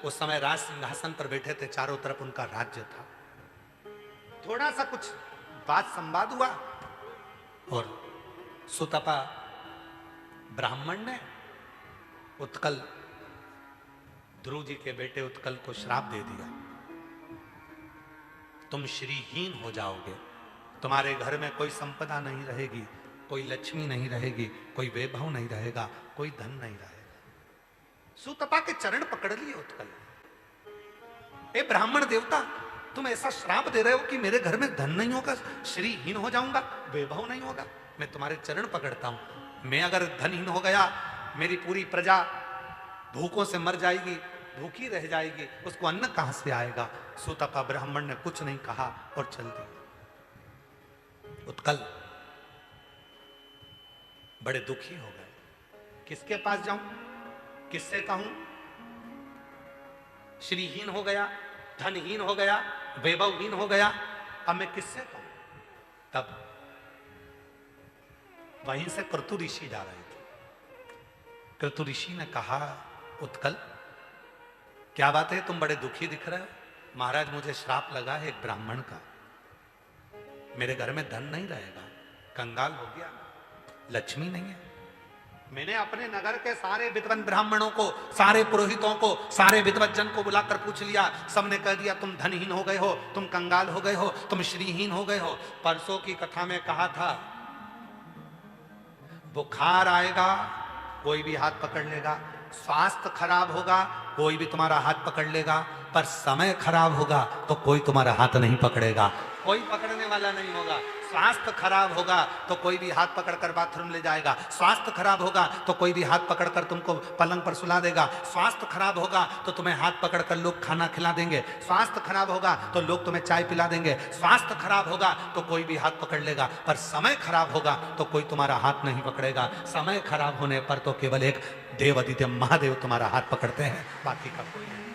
उस समय राज सिंहासन पर बैठे थे, चारों तरफ उनका राज्य था। थोड़ा सा कुछ बात संवाद हुआ और सुतपा ब्राह्मण ने उत्कल ध्रुव जी के बेटे उत्कल को श्राप दे दिया, तुम श्रीहीन हो जाओगे, तुम्हारे घर में कोई संपदा नहीं रहेगी, कोई लक्ष्मी नहीं रहेगी, कोई वैभव नहीं रहेगा, कोई धन नहीं रहेगा। सुतपा के चरण पकड़ लिए उत्कल। ए ब्राह्मण देवता, तुम ऐसा श्राप दे रहे हो कि मेरे घर में धन नहीं होगा, श्रीहीन हो जाऊंगा, वैभव नहीं होगा। मैं तुम्हारे चरण पकड़ता हूं, मैं अगर धनहीन हो गया, मेरी पूरी प्रजा भूखों से मर जाएगी, भूखी रह जाएगी, उसको अन्न कहां से आएगा। सुतपा ब्राह्मण ने कुछ नहीं कहा और चल दिया। उत्कल बड़े दुखी हो गए, किसके पास जाऊं, किससे कहूं, श्रीहीन हो गया, धनहीन हो गया, वैभवहीन हो गया, अब मैं किससे कहूं। तब वहीं से क्रतु ऋषि जा रहे थे। क्रतु ऋषि ने कहा, उत्कल क्या बात है, तुम बड़े दुखी दिख रहे हो। महाराज मुझे श्राप लगा है एक ब्राह्मण का, मेरे घर में धन नहीं रहेगा, कंगाल हो गया, लक्ष्मी नहीं है। मैंने अपने नगर के सारे विद्वान ब्राह्मणों को, सारे पुरोहितों को, सारे विद्वत जन को बुलाकर पूछ लिया, सबने कह दिया तुम धनहीन हो गए हो, तुम कंगाल हो गए हो, तुम श्रीहीन हो गए हो। परसों की कथा में कहा था, बुखार आएगा कोई भी हाथ पकड़ लेगा, स्वास्थ्य खराब होगा कोई भी तुम्हारा हाथ पकड़ लेगा, पर समय खराब होगा तो कोई तुम्हारा हाथ नहीं पकड़ेगा, कोई पकड़ने वाला नहीं होगा। स्वास्थ्य खराब होगा तो कोई भी हाथ पकड़कर बाथरूम ले जाएगा, स्वास्थ्य खराब होगा तो कोई भी हाथ पकड़कर तुमको पलंग पर सुला देगा, स्वास्थ्य खराब होगा तो तुम्हें हाथ पकड़कर लोग खाना खिला देंगे, स्वास्थ्य खराब होगा तो लोग तुम्हें चाय पिला देंगे, स्वास्थ्य खराब होगा तो कोई भी हाथ पकड़ लेगा, पर समय खराब होगा तो कोई तुम्हारा हाथ नहीं पकड़ेगा। समय खराब होने पर तो केवल एक देव आदित्य महादेव तुम्हारा हाथ पकड़ते हैं, बाकी का कोई नहीं।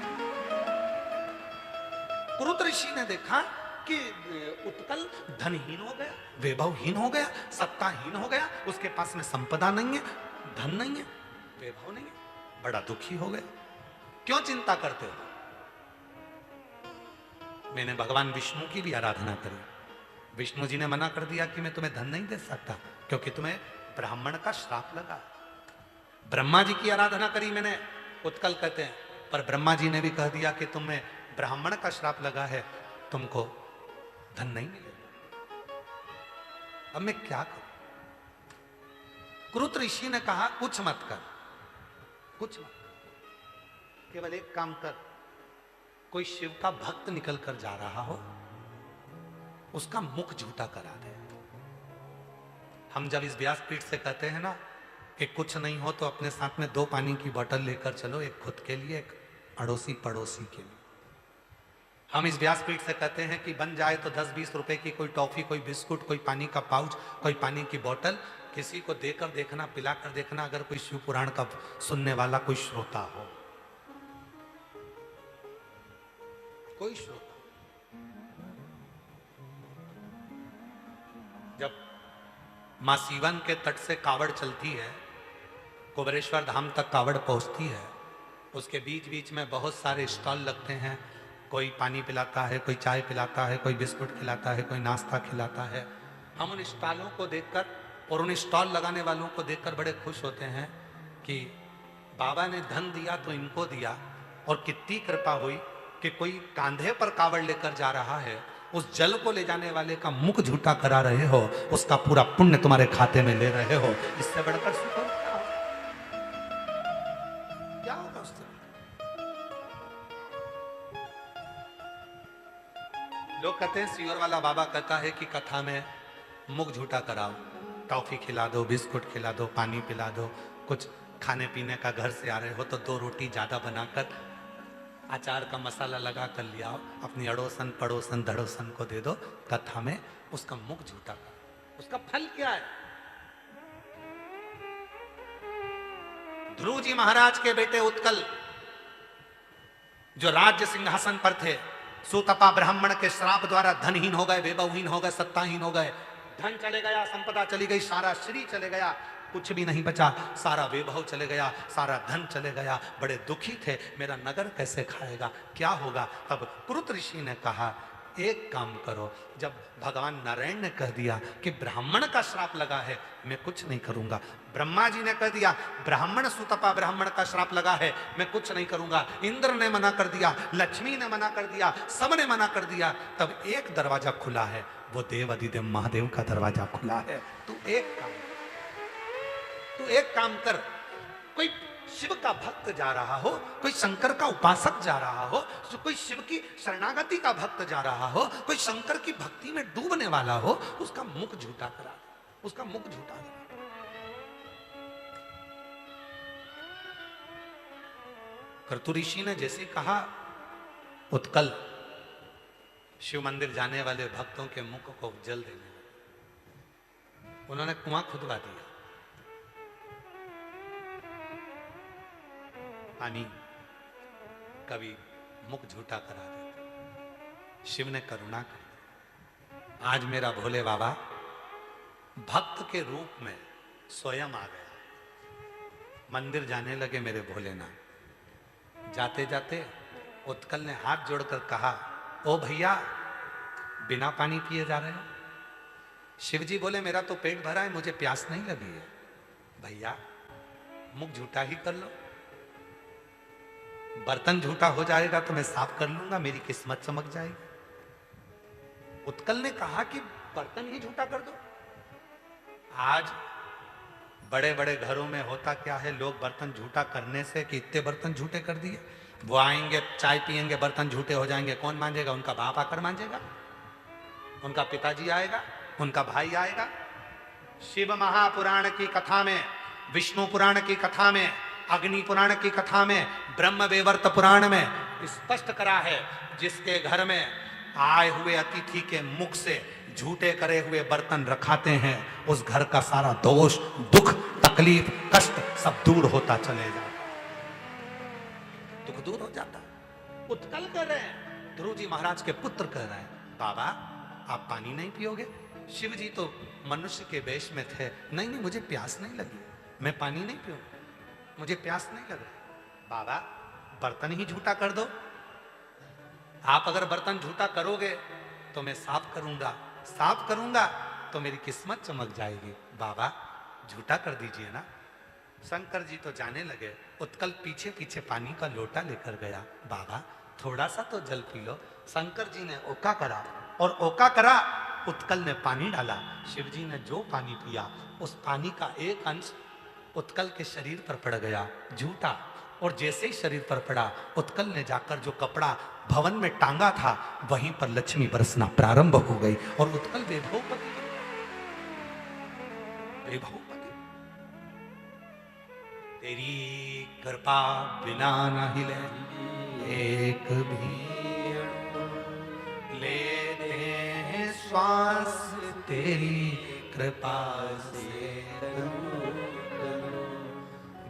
कुरुत ऋषि ने देखा कि उत्कल धनहीन हो गया, वैभवहीन हो गया, सत्ताहीन हो गया, उसके पास में संपदा नहीं है, धन नहीं है, वैभव नहीं है, बड़ा दुखी हो गया। क्यों चिंता करते हो। मैंने भगवान विष्णु की भी आराधना करी, विष्णु जी ने मना कर दिया कि मैं तुम्हें धन नहीं दे सकता क्योंकि तुम्हें ब्राह्मण का श्राप लगा। ब्रह्मा जी की आराधना करी मैंने, उत्कल कहते हैं, पर ब्रह्मा जी ने भी कह दिया कि तुम्हें ब्राह्मण का श्राप लगा है, तुमको धन नहीं मिलेगा। अब मैं क्या करूं। कुरुत ऋषि ने कहा, कुछ मत कर, कुछ मत, केवल एक काम कर, कोई शिव का भक्त निकल कर जा रहा हो, उसका मुख झूठा करा दे। हम जब इस व्यासपीठ से कहते हैं ना कि कुछ नहीं हो तो अपने साथ में 2 पानी की बोतल लेकर चलो, एक खुद के लिए, एक अड़ोसी पड़ोसी के लिए। हम इस व्यासपीठ से कहते हैं कि बन जाए तो 10-20 रुपए की कोई टॉफी, कोई बिस्कुट, कोई पानी का पाउच, कोई पानी की बोतल किसी को देकर देखना, पिलाकर देखना, अगर कोई शिव पुराण का सुनने वाला कोई श्रोता हो, कोई श्रोता। जब मां सीवन के तट से कावड़ चलती है, कुबेरेश्वर धाम तक कावड़ पहुंचती है, उसके बीच बीच में बहुत सारे स्टॉल लगते हैं, कोई पानी पिलाता है, कोई चाय पिलाता है, कोई बिस्कुट खिलाता है, कोई नाश्ता खिलाता है। हम उन स्टॉलों को देखकर और उन स्टॉल लगाने वालों को देखकर बड़े खुश होते हैं कि बाबा ने धन दिया तो इनको दिया, और कितनी कृपा हुई कि कोई कांधे पर कावड़ लेकर जा रहा है, उस जल को ले जाने वाले का मुख झूठा करा रहे हो, उसका पूरा पुण्य तुम्हारे खाते में ले रहे हो। इससे बढ़कर सुख क्या होगा उससे। लोग कहते हैं, सियोर वाला बाबा कहता है कि कथा में मुख झूठा कराओ, टॉफी खिला दो, बिस्कुट खिला दो, पानी पिला दो, कुछ खाने पीने का घर से आ रहे हो तो 2 रोटी ज्यादा बनाकर अचार का मसाला लगा कर लिया, अपनी अड़ोसन पड़ोसन धड़ोसन को दे दो, कथा में उसका मुख झूठा कर। उसका फल क्या है? ध्रुव जी महाराज के बेटे उत्कल जो राज्य सिंहासन पर थे, सुतपा ब्राह्मण के श्राप द्वारा धनहीन हो गए, वैभवहीन हो गए, सत्ताहीन हो गए, धन चले गया, संपदा चली गई, सारा श्री चले गया, कुछ भी नहीं बचा, सारा वैभव चले गया, सारा धन चले गया, बड़े दुखी थे, मेरा नगर कैसे खाएगा, क्या होगा। तब पुरुत ऋषि ने कहा एक काम करो, जब भगवान नारायण ने कह दिया कि ब्राह्मण का श्राप लगा है, मैं कुछ नहीं करूंगा, ब्रह्मा जी ने कह दिया ब्राह्मण सुतपा ब्राह्मण का श्राप लगा है, मैं कुछ नहीं करूंगा, इंद्र ने मना कर दिया, लक्ष्मी ने मना कर दिया, सबने मना कर दिया, तब एक दरवाजा खुला है, वो देव अधिदेव महादेव का दरवाजा खुला है। तू एक काम कर, कोई शिव का भक्त जा रहा हो, कोई शंकर का उपासक जा रहा हो, कोई शिव की शरणागति का भक्त जा रहा हो, कोई शंकर की भक्ति में डूबने वाला हो, उसका मुख झूठा करा, उसका मुख झूठा करा। कर्तु ऋषि ने जैसे कहा, उत्कल शिव मंदिर जाने वाले भक्तों के मुख को जल देने लगे। उन्होंने कुआं खुदवा दिया, पानी कभी मुख झूठा करा देते। शिव ने करुणा कर, आज मेरा भोले बाबा भक्त के रूप में स्वयं आ गया। मंदिर जाने लगे मेरे भोलेनाथ। जाते जाते उत्कल ने हाथ जोड़कर कहा, ओ भैया बिना पानी पिए जा रहे हो? शिव जी बोले मेरा तो पेट भरा है, मुझे प्यास नहीं लगी है। भैया मुख झूठा ही कर लो, बर्तन झूठा हो जाएगा तो मैं साफ कर लूंगा, मेरी किस्मत चमक जाएगी। उत्कल ने कहा कि बर्तन ही झूठा कर दो। आज बड़े बड़े घरों में होता क्या है, लोग बर्तन झूठा करने से कि इतने बर्तन झूठे कर दिए, वो आएंगे चाय पिएंगे, बर्तन झूठे हो जाएंगे, कौन मांझेगा? उनका बाप आकर मांझेगा, उनका पिताजी आएगा, उनका भाई आएगा। शिव महापुराण की कथा में, विष्णु पुराण की कथा में, अग्नि पुराण की कथा में, ब्रह्म वेवर्त पुराण में स्पष्ट करा है, जिसके घर में आए हुए अतिथि के मुख से झूठे करे हुए बर्तन रखाते हैं, उस घर का सारा दोष, दुख, तकलीफ, कष्ट सब दूर होता चले जाता, दुख दूर हो जाता। उत्कल कर रहे हैं, ध्रुव जी महाराज के पुत्र कह रहे हैं, बाबा आप पानी नहीं पियोगे? शिव जी तो मनुष्य के वेश में थे, नहीं नहीं मुझे प्यास नहीं लगी, मैं पानी नहीं पीऊंगा, मुझे प्यास नहीं लग रही। बाबा बर्तन ही झूठा कर दो, आप अगर बर्तन झूठा करोगे तो मैं साफ करूंगा तो मेरी किस्मत चमक जाएगी। बाबा झूठा कर दीजिए ना। शंकर जी तो जाने लगे, उत्कल पीछे पीछे पानी का लोटा लेकर गया, बाबा थोड़ा सा तो जल पी लो। शंकर जी ने ओका करा, और ओका करा, उत्कल ने पानी डाला, शिव जी ने जो पानी पिया उस पानी का एक अंश उत्कल के शरीर पर पड़ गया झूठा, और जैसे ही शरीर पर पड़ा, उत्कल ने जाकर जो कपड़ा भवन में टांगा था वहीं पर लक्ष्मी बरसना प्रारंभ हो गई, और उत्कल वैभवपति तेरी कृपा बिना न हिले एक भी लेते हैं श्वास, तेरी कृपा से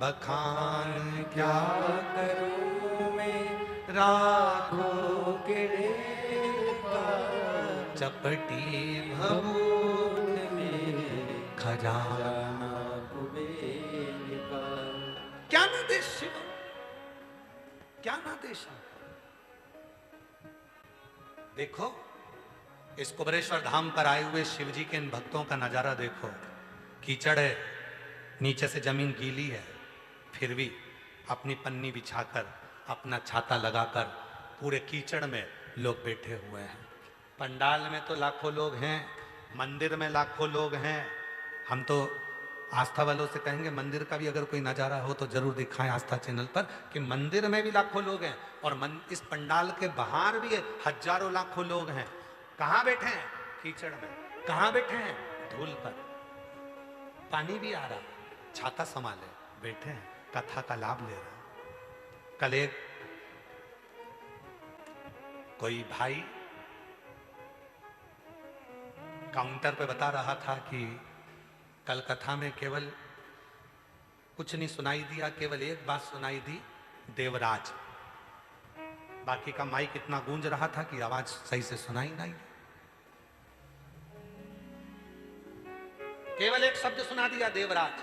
बखान क्या करूं मैं, राखो के चपटी भभूत में खजाना कुबेर का। क्या ना देश शिव, क्या ना देश। देखो इस कुबरेश्वर धाम पर आए हुए शिव जी के इन भक्तों का नजारा देखो। कीचड़ है, नीचे से जमीन गीली है, फिर भी अपनी पन्नी बिछाकर, अपना छाता लगाकर पूरे कीचड़ में लोग बैठे हुए हैं। पंडाल में तो लाखों लोग हैं, मंदिर में लाखों लोग हैं। हम तो आस्था वालों से कहेंगे मंदिर का भी अगर कोई नज़ारा हो तो जरूर दिखाएं आस्था चैनल पर, कि मंदिर में भी लाखों लोग हैं, और इस पंडाल के बाहर भी हजारों लाखों लोग हैं। कहाँ बैठे हैं? कीचड़ में। कहाँ बैठे हैं? धूल पर। पानी भी आ रहा, छाता संभाले बैठे हैं, कथा का लाभ ले रहे हैं। कल एक कोई भाई काउंटर पे बता रहा था कि कल कथा में केवल कुछ नहीं सुनाई दिया, केवल एक बात सुनाई दी, देवराज। बाकी का माइक इतना गूंज रहा था कि आवाज सही से सुनाई नहीं। केवल एक शब्द सुना दिया, देवराज।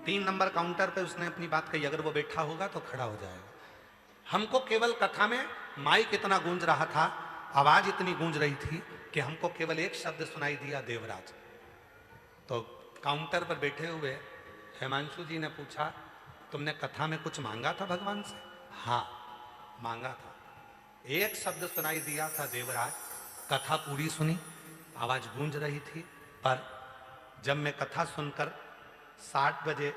3 नंबर काउंटर पे उसने अपनी बात कही, अगर वो बैठा होगा तो खड़ा हो जाएगा। हमको केवल कथा में माइक इतना गूंज रहा था, आवाज इतनी गूंज रही थी कि हमको केवल एक शब्द सुनाई दिया, देवराज। तो काउंटर पर बैठे हुए हिमांशु जी ने पूछा, तुमने कथा में कुछ मांगा था भगवान से? हाँ, मांगा था। एक शब्द सुनाई दिया था, देवराज। कथा पूरी सुनी, आवाज गूंज रही थी, पर जब मैं कथा सुनकर 60 बजे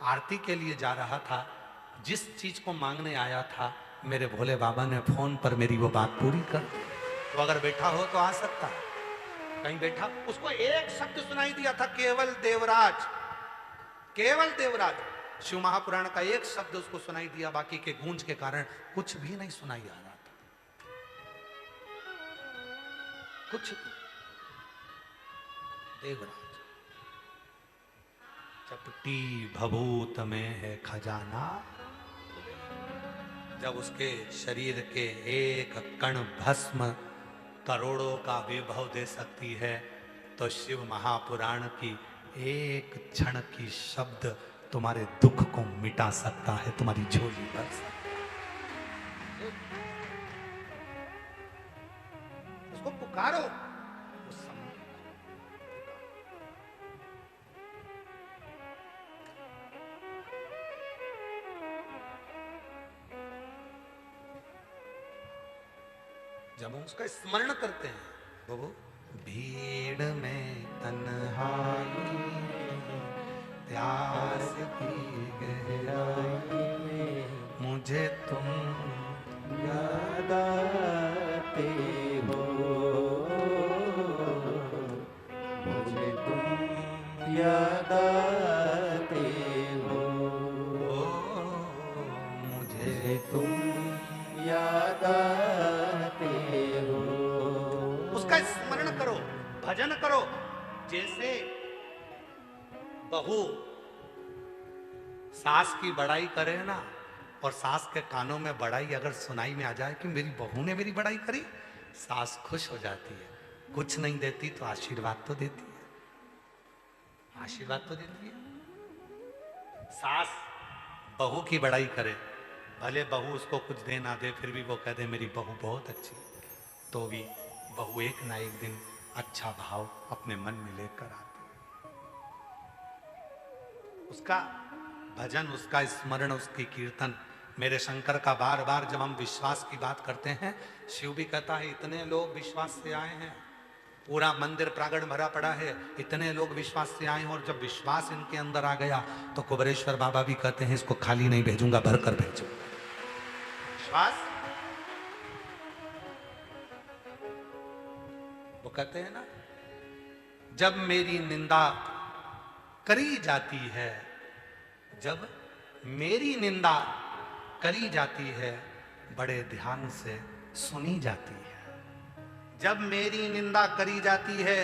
आरती के लिए जा रहा था, जिस चीज को मांगने आया था, मेरे भोले बाबा ने फोन पर मेरी वो बात पूरी कर दी। तो अगर बैठा हो तो आ सकता है, कहीं बैठा, उसको एक शब्द सुनाई दिया था, केवल देवराज, केवल देवराज। शिव महापुराण का एक शब्द उसको सुनाई दिया, बाकी के गूंज के कारण कुछ भी नहीं सुनाई आ रहा था, कुछ भी। देवराज। चपटी भभूत में है खजाना, जब उसके शरीर के एक कण भस्म करोड़ों का विभव दे सकती है, तो शिव महापुराण की एक क्षण की शब्द तुम्हारे दुख को मिटा सकता है, तुम्हारी झोली भर सकता है। उसको पुकारो, उस समय जब हम उसका स्मरण करते हैं, वो भीड़ में तन्हाई, प्यास की गहराई में मुझे तुम याद आते हो, मुझे तुम याद आते हो, मुझे तुम याद आते हो। उसका स्मरण करो, भजन करो। जैसे बहू सास की बड़ाई करे ना, और सास के कानों में बड़ाई अगर सुनाई में आ जाए कि मेरी बहू ने मेरी बड़ाई करी, सास खुश हो जाती है। कुछ नहीं देती तो आशीर्वाद तो देती है, आशीर्वाद तो देती है। सास बहू की बड़ाई करे, भले बहू उसको कुछ दे ना दे, फिर भी वो कह दे मेरी बहू बहुत अच्छी, तो भी बहू एक ना एक दिन अच्छा भाव अपने मन में लेकर आती। उसका भजन, उसका स्मरण, उसकी कीर्तन, मेरे शंकर का बार बार जब हम विश्वास की बात करते हैं, शिव भी कहता है इतने लोग विश्वास से आए हैं, पूरा मंदिर प्रांगण भरा पड़ा है, इतने लोग विश्वास से आए हैं, और जब विश्वास इनके अंदर आ गया तो कुबेरेश्वर बाबा भी कहते हैं इसको खाली नहीं भेजूंगा, भरकर भेजूंगा। विश्वास, वो कहते हैं ना, जब मेरी निंदा करी जाती है, जब मेरी निंदा करी जाती है, बड़े ध्यान से सुनी जाती है। जब मेरी निंदा करी जाती है,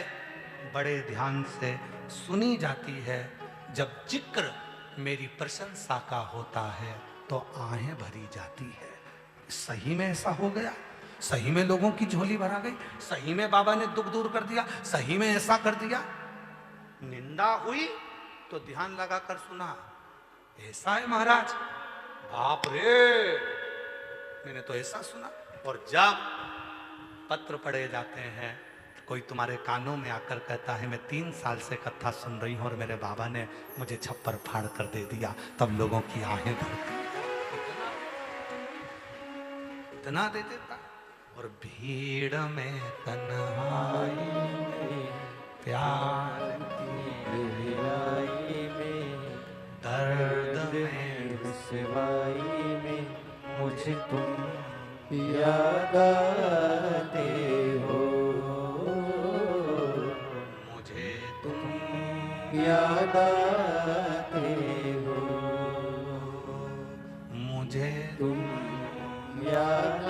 बड़े ध्यान से सुनी जाती है। जब जिक्र मेरी प्रशंसा का होता है तो आहें भरी जाती है। सही में ऐसा हो गया, सही में लोगों की झोली भरा गई, सही में बाबा ने दुख दूर कर दिया, सही में ऐसा कर दिया। निंदा हुई तो ध्यान लगाकर सुना, ऐसा है महाराज, बाप रे, मैंने तो ऐसा सुना। और जब पत्र पढ़े जाते हैं, कोई तुम्हारे कानों में आकर कहता है मैं 3 साल से कथा सुन रही हूं और मेरे बाबा ने मुझे छप्पर फाड़ कर दे दिया, तब लोगों की आहें भरती, इतना दे देता। और भीड़ में तन्हाई में, प्यार की गहराई में, दर्द में रुसवाई में मुझे तुम याद आते हो, मुझे तुम याद आते हो, मुझे तुम याद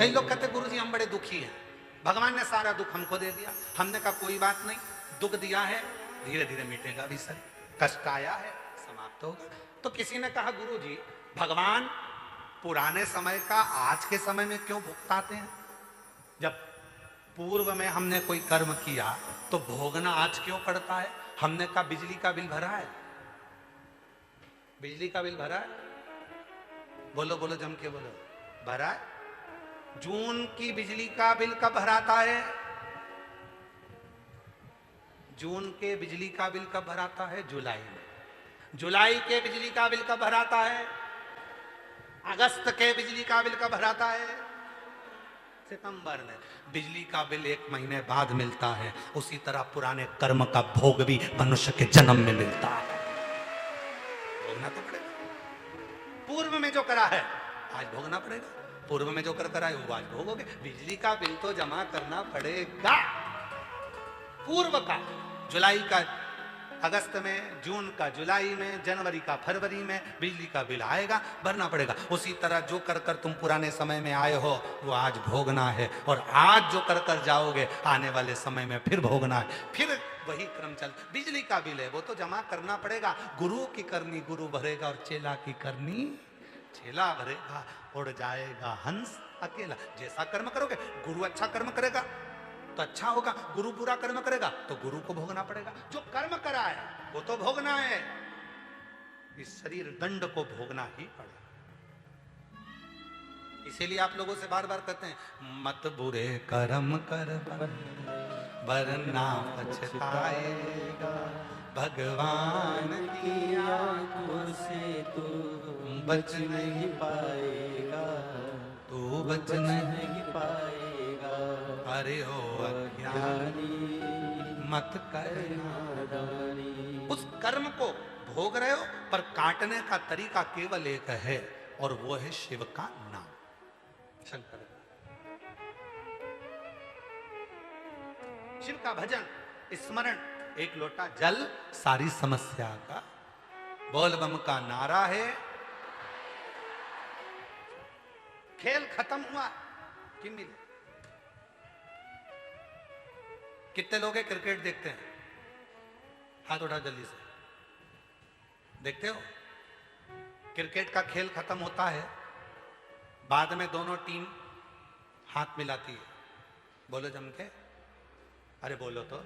कई लोग कहते गुरु जी हम बड़े दुखी हैं, भगवान ने सारा दुख हमको दे दिया। हमने कहा कोई बात नहीं, दुख दिया है धीरे धीरे मिटेगा भी सर, कष्ट आया है समाप्त होगा। तो किसी ने कहा गुरु जी भगवान पुराने समय का आज के समय में क्यों भुगताते हैं? जब पूर्व में हमने कोई कर्म किया तो भोगना आज क्यों पड़ता है? हमने कहा बिजली का बिल भरा है, बिजली का बिल भरा है, बोलो बोलो जम के बोलो, भरा है। जून की बिजली का बिल कब भराता है? जून के बिजली का बिल कब भराता है? जुलाई में। जुलाई के बिजली का बिल कब भराता है? अगस्त के बिजली का बिल कब भराता है? सितंबर में। बिजली का बिल 1 महीने बाद मिलता है। उसी तरह पुराने कर्म का भोग भी मनुष्य के जन्म में मिलता है, भोगना तो पड़ेगा। पूर्व में जो करा है आज भोगना पड़ेगा, पूर्व में जो कर आए वो आज भोगोगे। बिजली का बिल तो जमा करना पड़ेगा, पूर्व का जुलाई का अगस्त में, जून का जुलाई में, जनवरी का फरवरी में बिजली का बिल आएगा, भरना पड़ेगा। उसी तरह जो कर तुम पुराने समय में आए हो वो आज भोगना है, और आज जो कर जाओगे आने वाले समय में फिर भोगना है। फिर वही क्रम चल। बिजली का बिल है वो तो जमा करना पड़ेगा। गुरु की करनी गुरु भरेगा और चेला की करनी चेला भरेगा। उड़ जाएगा हंस अकेला। जैसा कर्म करोगे, गुरु अच्छा कर्म करेगा तो अच्छा होगा, गुरु बुरा कर्म करेगा तो गुरु को भोगना पड़ेगा। जो कर्म करा है वो तो भोगना है, इस शरीर दंड को भोगना ही पड़ेगा। इसीलिए आप लोगों से बार बार कहते हैं मत बुरे कर्म कर वरना पछताएगा, भगवान की आंखों से तू बच नहीं पाएगा, तू बच नहीं पाएगा। अरे हो अज्ञानी मत करना नादानी। उस कर्म को भोग रहे हो पर काटने का तरीका केवल एक है, और वो है शिव का नाम, शंकर का, शिव का भजन स्मरण। एक लोटा जल सारी समस्या का, बोल बम का नारा है। खेल खत्म हुआ कि मिले? कितने लोग हैं क्रिकेट देखते हैं? हाथ उठा जल्दी से। देखते हो? क्रिकेट का खेल खत्म होता है, बाद में दोनों टीम हाथ मिलाती है। बोलो जम के, अरे बोलो तो,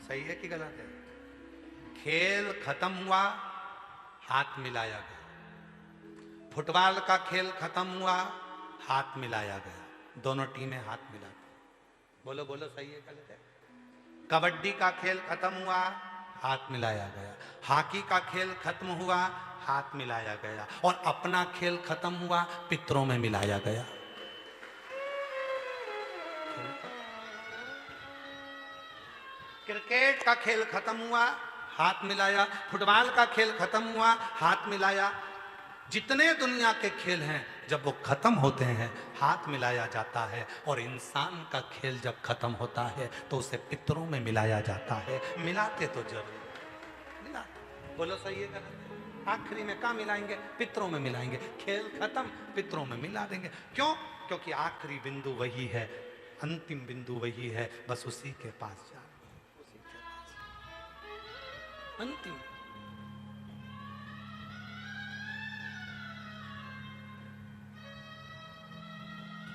सही है कि गलत है? खेल खत्म हुआ, हाथ मिलाया गया। फुटबॉल का खेल खत्म हुआ, हाथ मिलाया गया, दोनों टीमें हाथ मिलाती। बोलो बोलो, सही है गलत है? कबड्डी का खेल खत्म हुआ, हाथ मिलाया गया। हॉकी का खेल खत्म हुआ, हाथ मिलाया गया। और अपना खेल खत्म हुआ, पितरों में मिलाया गया। क्रिकेट का खेल खत्म हुआ, हाथ मिलाया। फुटबॉल का खेल खत्म हुआ, हाथ मिलाया। जितने दुनिया के खेल हैं जब वो खत्म होते हैं हाथ मिलाया जाता है, और इंसान का खेल जब खत्म होता है तो उसे पितरों में मिलाया जाता है। मिलाते तो जरूर मिलाते। बोलो सही है गलत है? आखिरी में कहाँ मिलाएंगे? पितरों में मिलाएंगे। खेल खत्म, पितरों में मिला देंगे। क्यों? क्योंकि आखिरी बिंदु वही है, अंतिम बिंदु वही है, बस उसी के पास जा, उसी के पास अंतिम।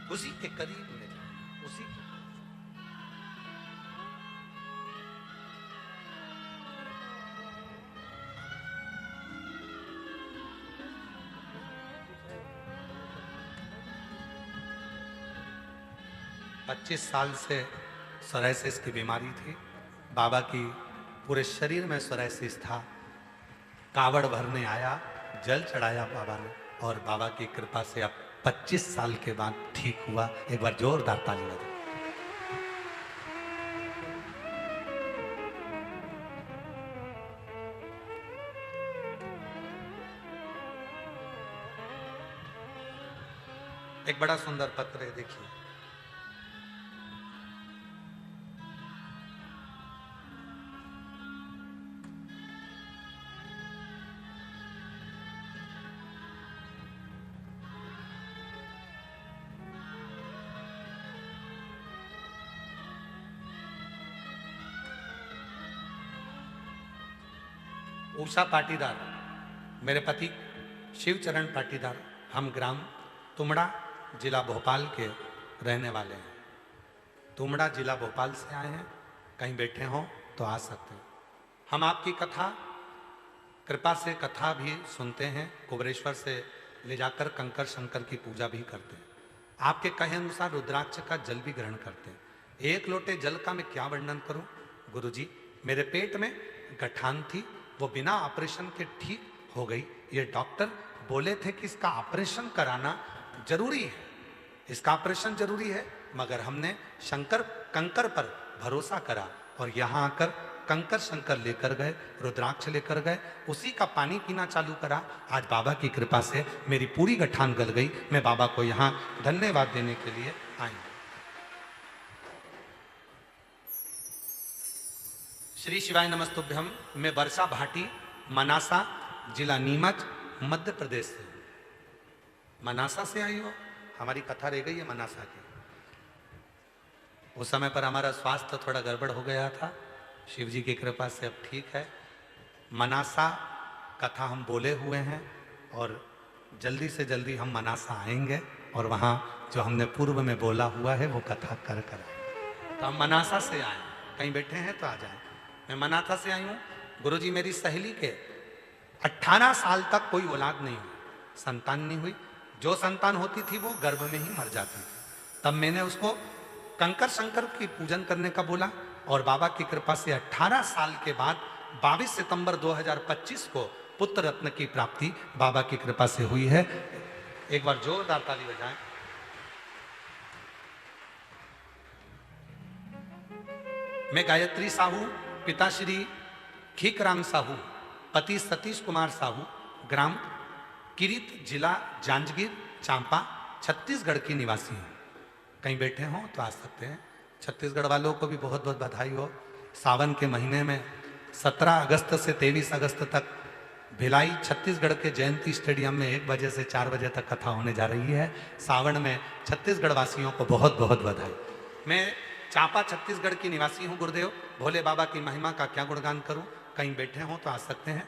उसी के करीब में जाए, उसी के। पच्चीस साल से सोरायसिस की बीमारी थी। बाबा की पूरे शरीर में सोरायसिस था। कावड़ भरने आया, जल चढ़ाया बाबा ने, और बाबा की कृपा से अब 25 साल के बाद ठीक हुआ। एक बार जोरदार ताली बजाओ। एक बड़ा सुंदर पत्र है, देखिए। उषा पाटीदार, मेरे पति शिवचरण पाटीदार, हम ग्राम तुमड़ा जिला भोपाल के रहने वाले हैं। तुमड़ा जिला भोपाल से आए हैं, कहीं बैठे हों तो आ सकते हैं। हम आपकी कथा कृपा से कथा भी सुनते हैं, कुबरेश्वर से ले जाकर कंकर शंकर की पूजा भी करते हैं। आपके कहे अनुसार रुद्राक्ष का जल भी ग्रहण करते हैं। एक लोटे जल का मैं क्या वर्णन करूं गुरुजी, मेरे पेट में गठान थी, वो बिना ऑपरेशन के ठीक हो गई। ये डॉक्टर बोले थे कि इसका ऑपरेशन कराना जरूरी है, इसका ऑपरेशन जरूरी है, मगर हमने शंकर कंकर पर भरोसा करा और यहां आकर कंकर शंकर लेकर गए, रुद्राक्ष लेकर गए, उसी का पानी पीना चालू करा। आज बाबा की कृपा से मेरी पूरी गठान गल गई। मैं बाबा को यहां धन्यवाद देने के लिए आई। श्री शिवाय नमस्तुभ्यम। मैं वर्षा भाटी, मनासा जिला नीमच, मध्य प्रदेश से। मनासा से आई हो, हमारी कथा रह गई है मनासा की। उस समय पर हमारा स्वास्थ्य थोड़ा गड़बड़ हो गया था, शिव जी की कृपा से अब ठीक है। मनासा कथा हम बोले हुए हैं और जल्दी से जल्दी हम मनासा आएंगे और वहाँ जो हमने पूर्व में बोला हुआ है वो कथा कर कर आए। तो हम मनासा से आए, कहीं बैठे हैं तो आ जाए। मैं मनासा से आई हूँ। गुरुजी, मेरी सहेली के 18 साल तक कोई औलाद नहीं हुई, संतान नहीं हुई। जो संतान होती थी वो गर्भ में ही मर जाती थी। तब मैंने उसको कंकर शंकर की पूजन करने का बोला और बाबा की कृपा से 18 साल के बाद 22 सितंबर 2025 को पुत्र रत्न की प्राप्ति बाबा की कृपा से हुई है। एक बार जोरदार ताली बजाएं। मैं गायत्री साहू, पिता श्री खीकराम साहू, पति सतीश कुमार साहू, ग्राम किरीत, जिला जांजगीर चांपा, छत्तीसगढ़ की निवासी हूँ। कहीं बैठे हों तो आ सकते हैं। छत्तीसगढ़ वालों को भी बहुत बहुत बधाई हो। सावन के महीने में 17 अगस्त से 23 अगस्त तक भिलाई छत्तीसगढ़ के जयंती स्टेडियम में 1 बजे से 4 बजे तक कथा होने जा रही है। सावन में छत्तीसगढ़ वासियों को बहुत बहुत बधाई। मैं चांपा छत्तीसगढ़ की निवासी हूँ। गुरुदेव भोले बाबा की महिमा का क्या गुणगान करूँ। कहीं बैठे हों तो आ सकते हैं।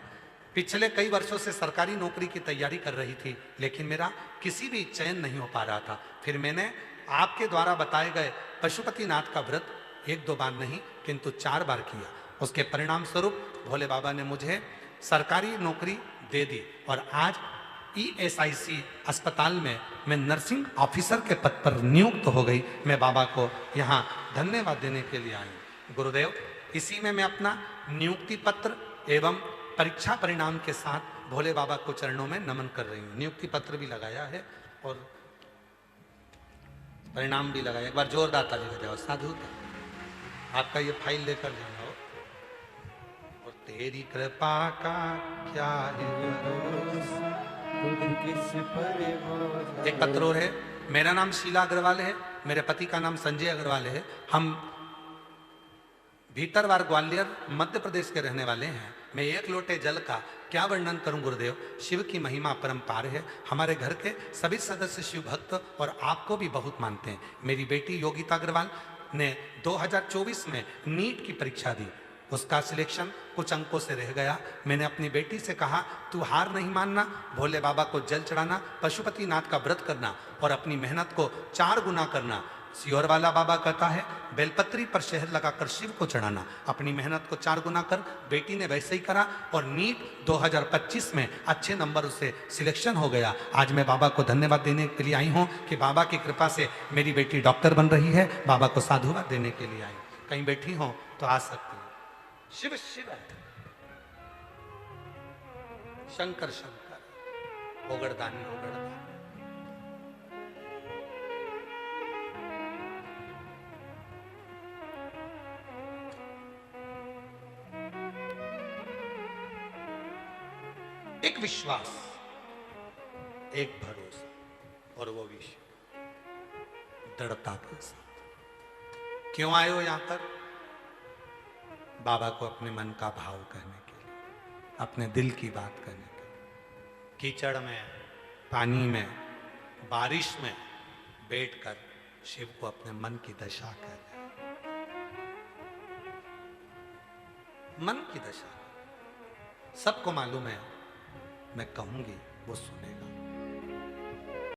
पिछले कई वर्षों से सरकारी नौकरी की तैयारी कर रही थी, लेकिन मेरा किसी भी चयन नहीं हो पा रहा था। फिर मैंने आपके द्वारा बताए गए पशुपतिनाथ का व्रत 1-2 बार नहीं किंतु 4 बार किया। उसके परिणाम स्वरूप भोले बाबा ने मुझे सरकारी नौकरी दे दी और आज ESIC अस्पताल में मैं नर्सिंग ऑफिसर के पद पर नियुक्त हो गई। मैं बाबा को यहाँ धन्यवाद देने के लिए आई। गुरुदेव, इसी में मैं अपना नियुक्ति पत्र एवं परीक्षा परिणाम के साथ भोले बाबा को चरणों में नमन कर रही हूँ। नियुक्ति पत्र भी लगाया है और परिणाम भी लगाया। एक बार जोरदार ताली बजाओ। साधु, आपका ये फाइल लेकर जाना हो। और तेरी कृपा का क्या है भरोसा, किस पर हो। एक पत्र और है। मेरा नाम शीला अग्रवाल है, मेरे पति का नाम संजय अग्रवाल है। हम भीतरवार ग्वालियर मध्य प्रदेश के रहने वाले हैं। मैं 1 लोटे जल का क्या वर्णन करूं गुरुदेव। शिव की महिमा परंपार है। हमारे घर के सभी सदस्य शिव भक्त और आपको भी बहुत मानते हैं। मेरी बेटी योगिता अग्रवाल ने 2024 में नीट की परीक्षा दी। उसका सिलेक्शन कुछ अंकों से रह गया। मैंने अपनी बेटी से कहा, तू हार नहीं मानना, भोले बाबा को जल चढ़ाना, पशुपतिनाथ का व्रत करना और अपनी मेहनत को 4 गुना करना। सियोर वाला बाबा कहता है बेलपत्री पर शहद लगाकर शिव को चढ़ाना। अपनी मेहनत को 4 गुना कर। बेटी ने वैसे ही करा और नीट 2025 में अच्छे नंबर उससे सिलेक्शन हो गया। आज मैं बाबा को धन्यवाद देने के लिए आई हूँ कि बाबा की कृपा से मेरी बेटी डॉक्टर बन रही है। बाबा को साधुवाद देने के लिए आई। कहीं बैठी हो तो आ सकती हूँ। शिव शिव शंकर शंकर, ओगड़दानी ओगड़दानी। एक विश्वास, एक भरोसा और वो विश्व दृढ़ता के साथ। क्यों आए हो यहां पर? बाबा को अपने मन का भाव कहने के लिए, अपने दिल की बात कहने के लिए। कीचड़ में, पानी में, बारिश में बैठकर शिव को अपने मन की दशा कहना। मन की दशा सबको मालूम है, मैं कहूंगी वो सुनेगा।